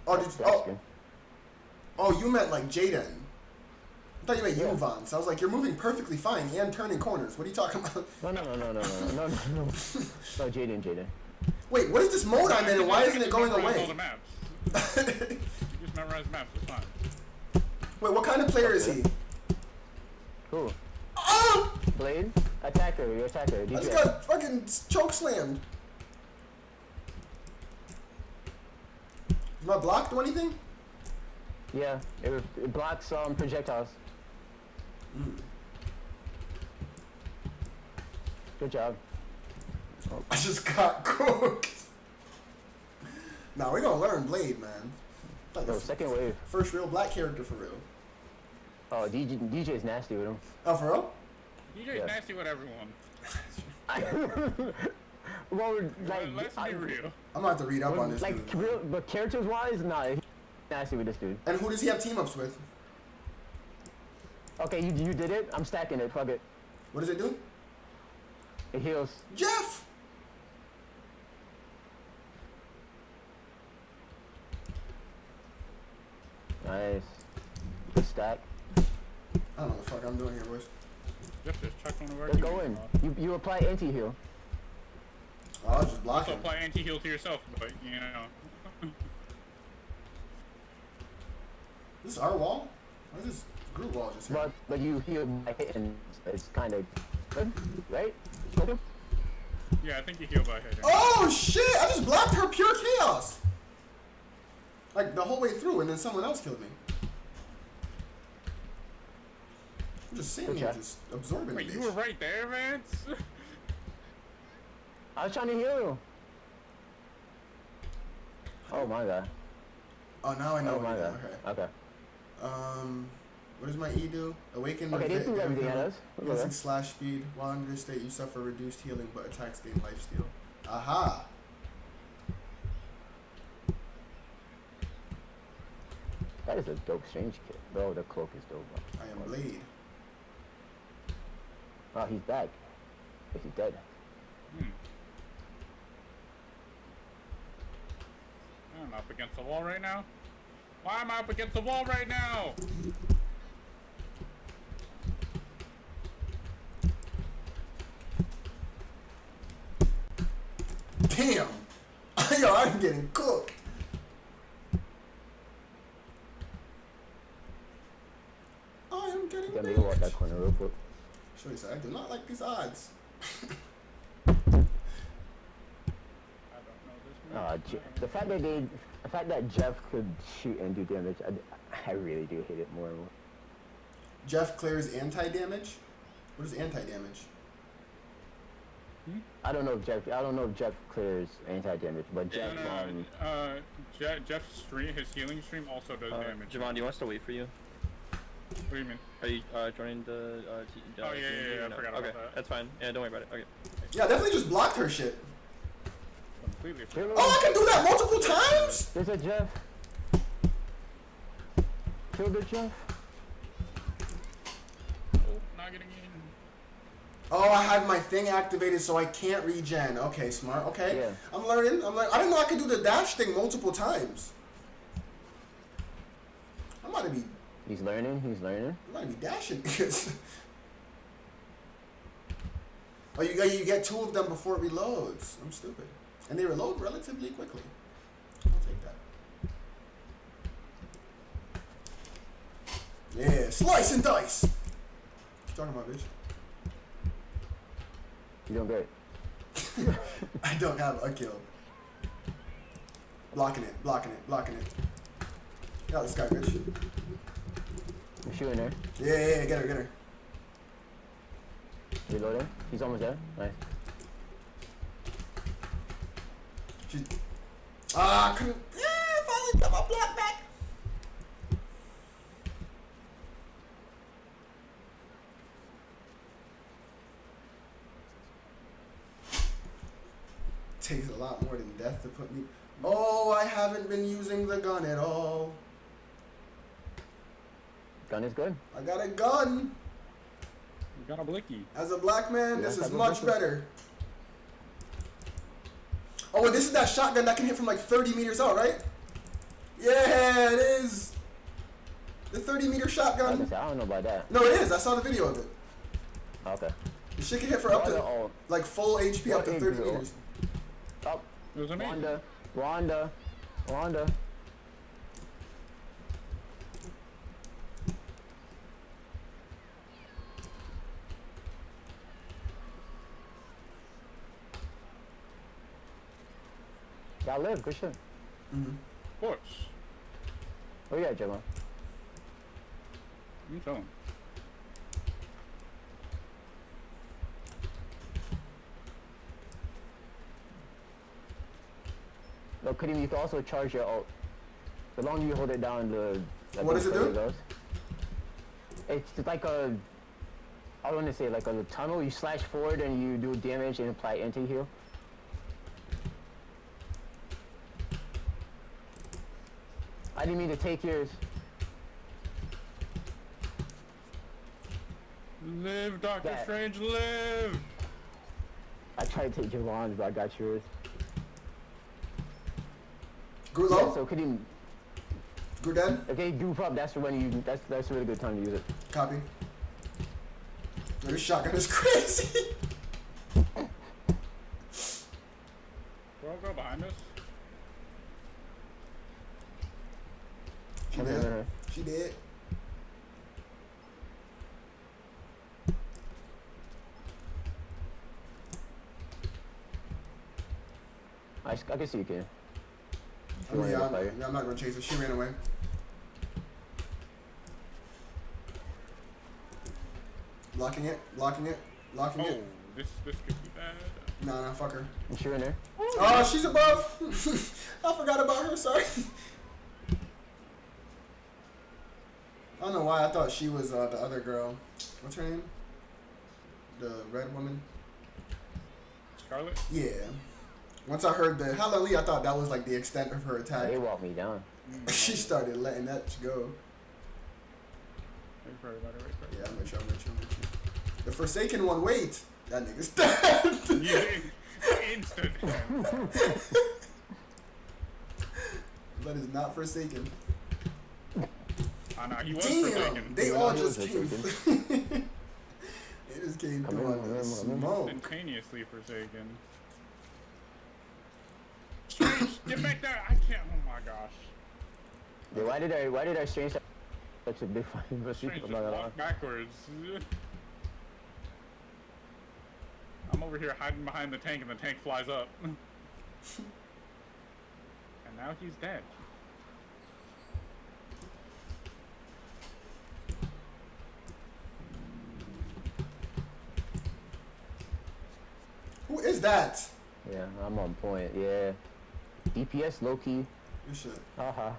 Oh, you meant like Jaden. I thought you meant you, Vance. I was like, you're moving perfectly fine and turning corners. What are you talking about? No. No, Jaden. Wait, what is this mode I'm in and why isn't it going All away? the maps. You just memorize maps, it's fine. Wait, what kind of player is he? Who? Oh! Blade? Attacker, you're attacker. I just got fucking choke slammed. Does my block do anything? Yeah, it blocks projectiles. Good job. I just got cooked. Nah, we're gonna learn Blade, man. Like Yo, second wave. First real black character for real. Oh, DJ's nasty with him. Oh, for real? DJ's nasty with everyone. Well, like, let's be real. I'm gonna have to read up on this like, dude. real, but characters-wise, nah, he's nasty with this dude. And who does he have team-ups with? Okay, you did it. I'm stacking it. Fuck it. What does it do? It heals. Jeff! Nice. Good stack. I don't know what the fuck I'm doing here, boys. Just check on where Let's go in. You apply anti-heal. Oh, I was just blocking. Also apply anti-heal to yourself, but you know. This is our wall? Why is this group wall just here? But you heal by hitting. It's kind of good, right? Okay. Yeah, I think you heal by hitting. Oh shit! I just blocked her pure chaos! Like the whole way through and then someone else killed me. I'm just sitting here just absorbing Wait, the you bitch. were right there, Vance? I was trying to heal you. Oh my god. Oh, now I know Oh what my you do. god. Okay. What does my E do? Awaken Okay, they do everything at us. Using slash speed. While under this state, you suffer reduced healing, but attacks gain lifesteal. Aha! That is a dope strange kit. Bro, the cloak is dope. I am Blade. Oh, he's back. But he's dead. I'm up against the wall right now. Why am I up against the wall right now? Damn! Yo, I'm getting cooked. Yeah, maybe walk that corner real quick. Shorty said, I do not like these odds. The fact that Jeff could shoot and do damage, I really do hate it more and more. Jeff clears anti-damage? What is anti-damage? I don't know if Jeff clears anti-damage, but Jeff Jeff's stream, his healing stream also does damage. Javon, do you want us to wait for you? What do you mean? Are you joining the oh yeah, I forgot about okay, that. that's fine. Yeah, don't worry about it. Okay. Yeah, I definitely just blocked her shit. Completely. Oh, I can do that multiple times? There's a Jeff. Kill the Jeff. Not getting in. Oh, I had my thing activated so I can't regen. Okay, smart. Okay. Yeah. I'm learning. I didn't know I could do the dash thing multiple times. I'm about to be... He's learning. I'm about to be dashing. Oh, you get 2 of them before it reloads. I'm stupid. And they reload relatively quickly. I'll take that. Yeah, slice and dice. What you talking about, bitch? You're doing great. I don't have a kill. Blocking it. Got this guy, bitch. I'm shooting her. Yeah, get her. Reloading. He's almost there. Nice. I couldn't. Yeah, finally got my block back. Takes a lot more than death to put me. Oh, I haven't been using the gun at all. Gun is good. I got a gun. You got a blicky. As a black man, this is much better. Oh, and this is that shotgun that can hit from like 30 meters out, right? Yeah, it is. The 30-meter shotgun. I don't know about that. No, it is. I saw the video of it. Okay. The shit can hit for up to like full HP up to 30 meters. Oh, Wanda. Y'all live, good shit. Of course. Oh yeah, Gemma. I'm telling. No, Kareem, you can also charge your ult. The longer you hold it down, the... What does it do? Goes. It's like a... I want to say like a tunnel. You slash forward and you do damage and apply anti-heal. I didn't mean to take yours. Live, Doctor Strange, live! I tried to take Javon's, but I got yours. Grew low? Yeah, so could you... Grew dead? Okay, goof up, that's when you... That's a really good time to use it. Copy. This shotgun is crazy! Bro, go behind us. She dead. She dead. I can see you can. I'm not gonna chase her. She ran away. Blocking it. Oh, this could be bad. Nah, fuck her. I'm sure in there. Oh, she's above. I forgot about her. Sorry. I don't know why I thought she was the other girl. What's her name? The red woman? Scarlet? Yeah. Once I heard the hallelujah, I thought that was like the extent of her attack. They walked me down. She started letting that go. Yeah, I'm with you. The Forsaken one, wait. That nigga's dead. Yeah, instant. That is not Forsaken. I know, he was Damn, Forsaken. they all just came. They just came through on the smoke. Instantaneously Forsaken. Strange, get back there! I can't. Oh my gosh. Yeah, why did our strange Such a big fucking pussy. Strange just walk backwards. I'm over here hiding behind the tank and the tank flies up. And now he's dead. Who is that? Yeah, I'm on point. Yeah. DPS low key. You should. Haha.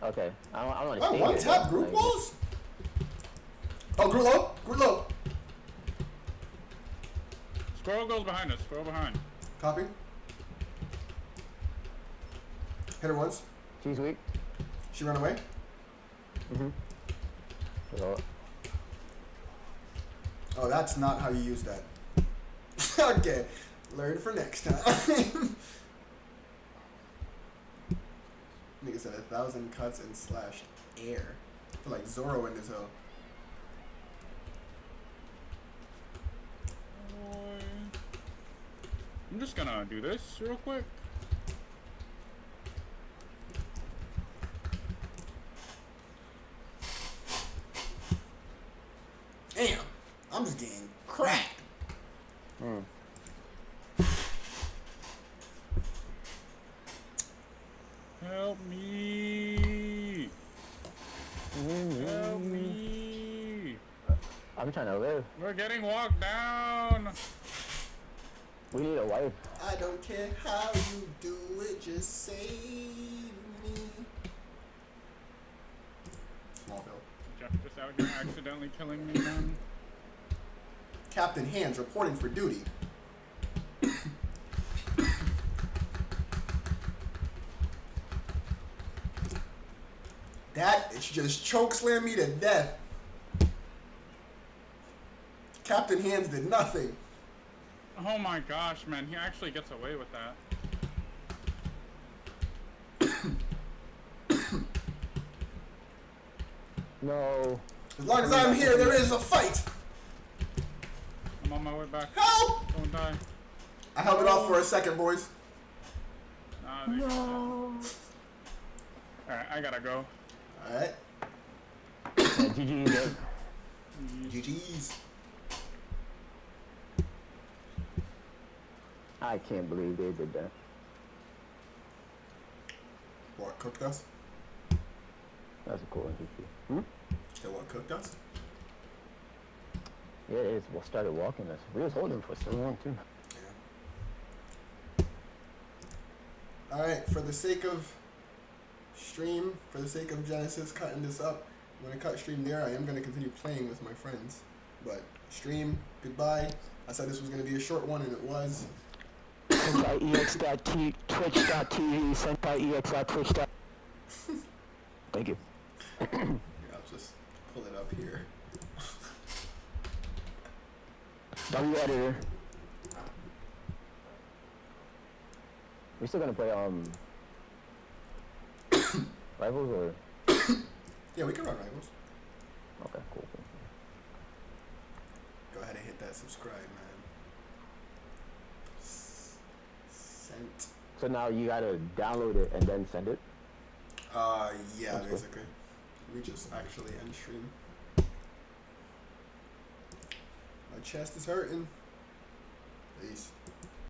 Okay. I don't want to Oh, stay one here, tap though. group Like, walls? Oh, group low? Group low. Squirrel goes behind us. Squirrel behind. Copy. Hit her once. She's weak. She ran away. Oh, that's not how you use that. Okay. Learn for next time. Nigga said 1,000 cuts and slashed air. I feel like Zorro in this hell. I'm just gonna do this real quick. Damn. I'm just getting cracked. Help me. Help me. I'm trying to live. We're getting walked down. We need a wife. I don't care how you do it, just save me. Smallville. Jeff just out here accidentally killing me, man. Captain Hands reporting for duty. That it's just chokeslam me to death. Captain Hands did nothing. Oh my gosh, man. He actually gets away with that. No. As long as I'm here, there is a fight. I'm on my way back. Help! Don't die. I held it off for a second, boys. Nah, no. Alright, I gotta go. Alright. GG's. GG's. I can't believe they did that. What, cooked us? That's a cool one. They what, cooked us? Yeah, it is. We started walking us. We was holding for so long too. Yeah. Alright, for the sake of stream, for the sake of Genesis cutting this up, I'm going to cut stream there. I am going to continue playing with my friends. But stream, goodbye. I said this was going to be a short one, and it was. SenseiEX.twitch.tv, SenseiEX.twitch. Thank you. Yeah, I'll just pull it up here. W editor. We still gonna play rivals or? Yeah, we can run rivals. Okay, cool. Go ahead and hit that subscribe, man. Sent. So now you gotta download it and then send it? Yeah, That's basically. We just actually end stream. My chest is hurting. Peace.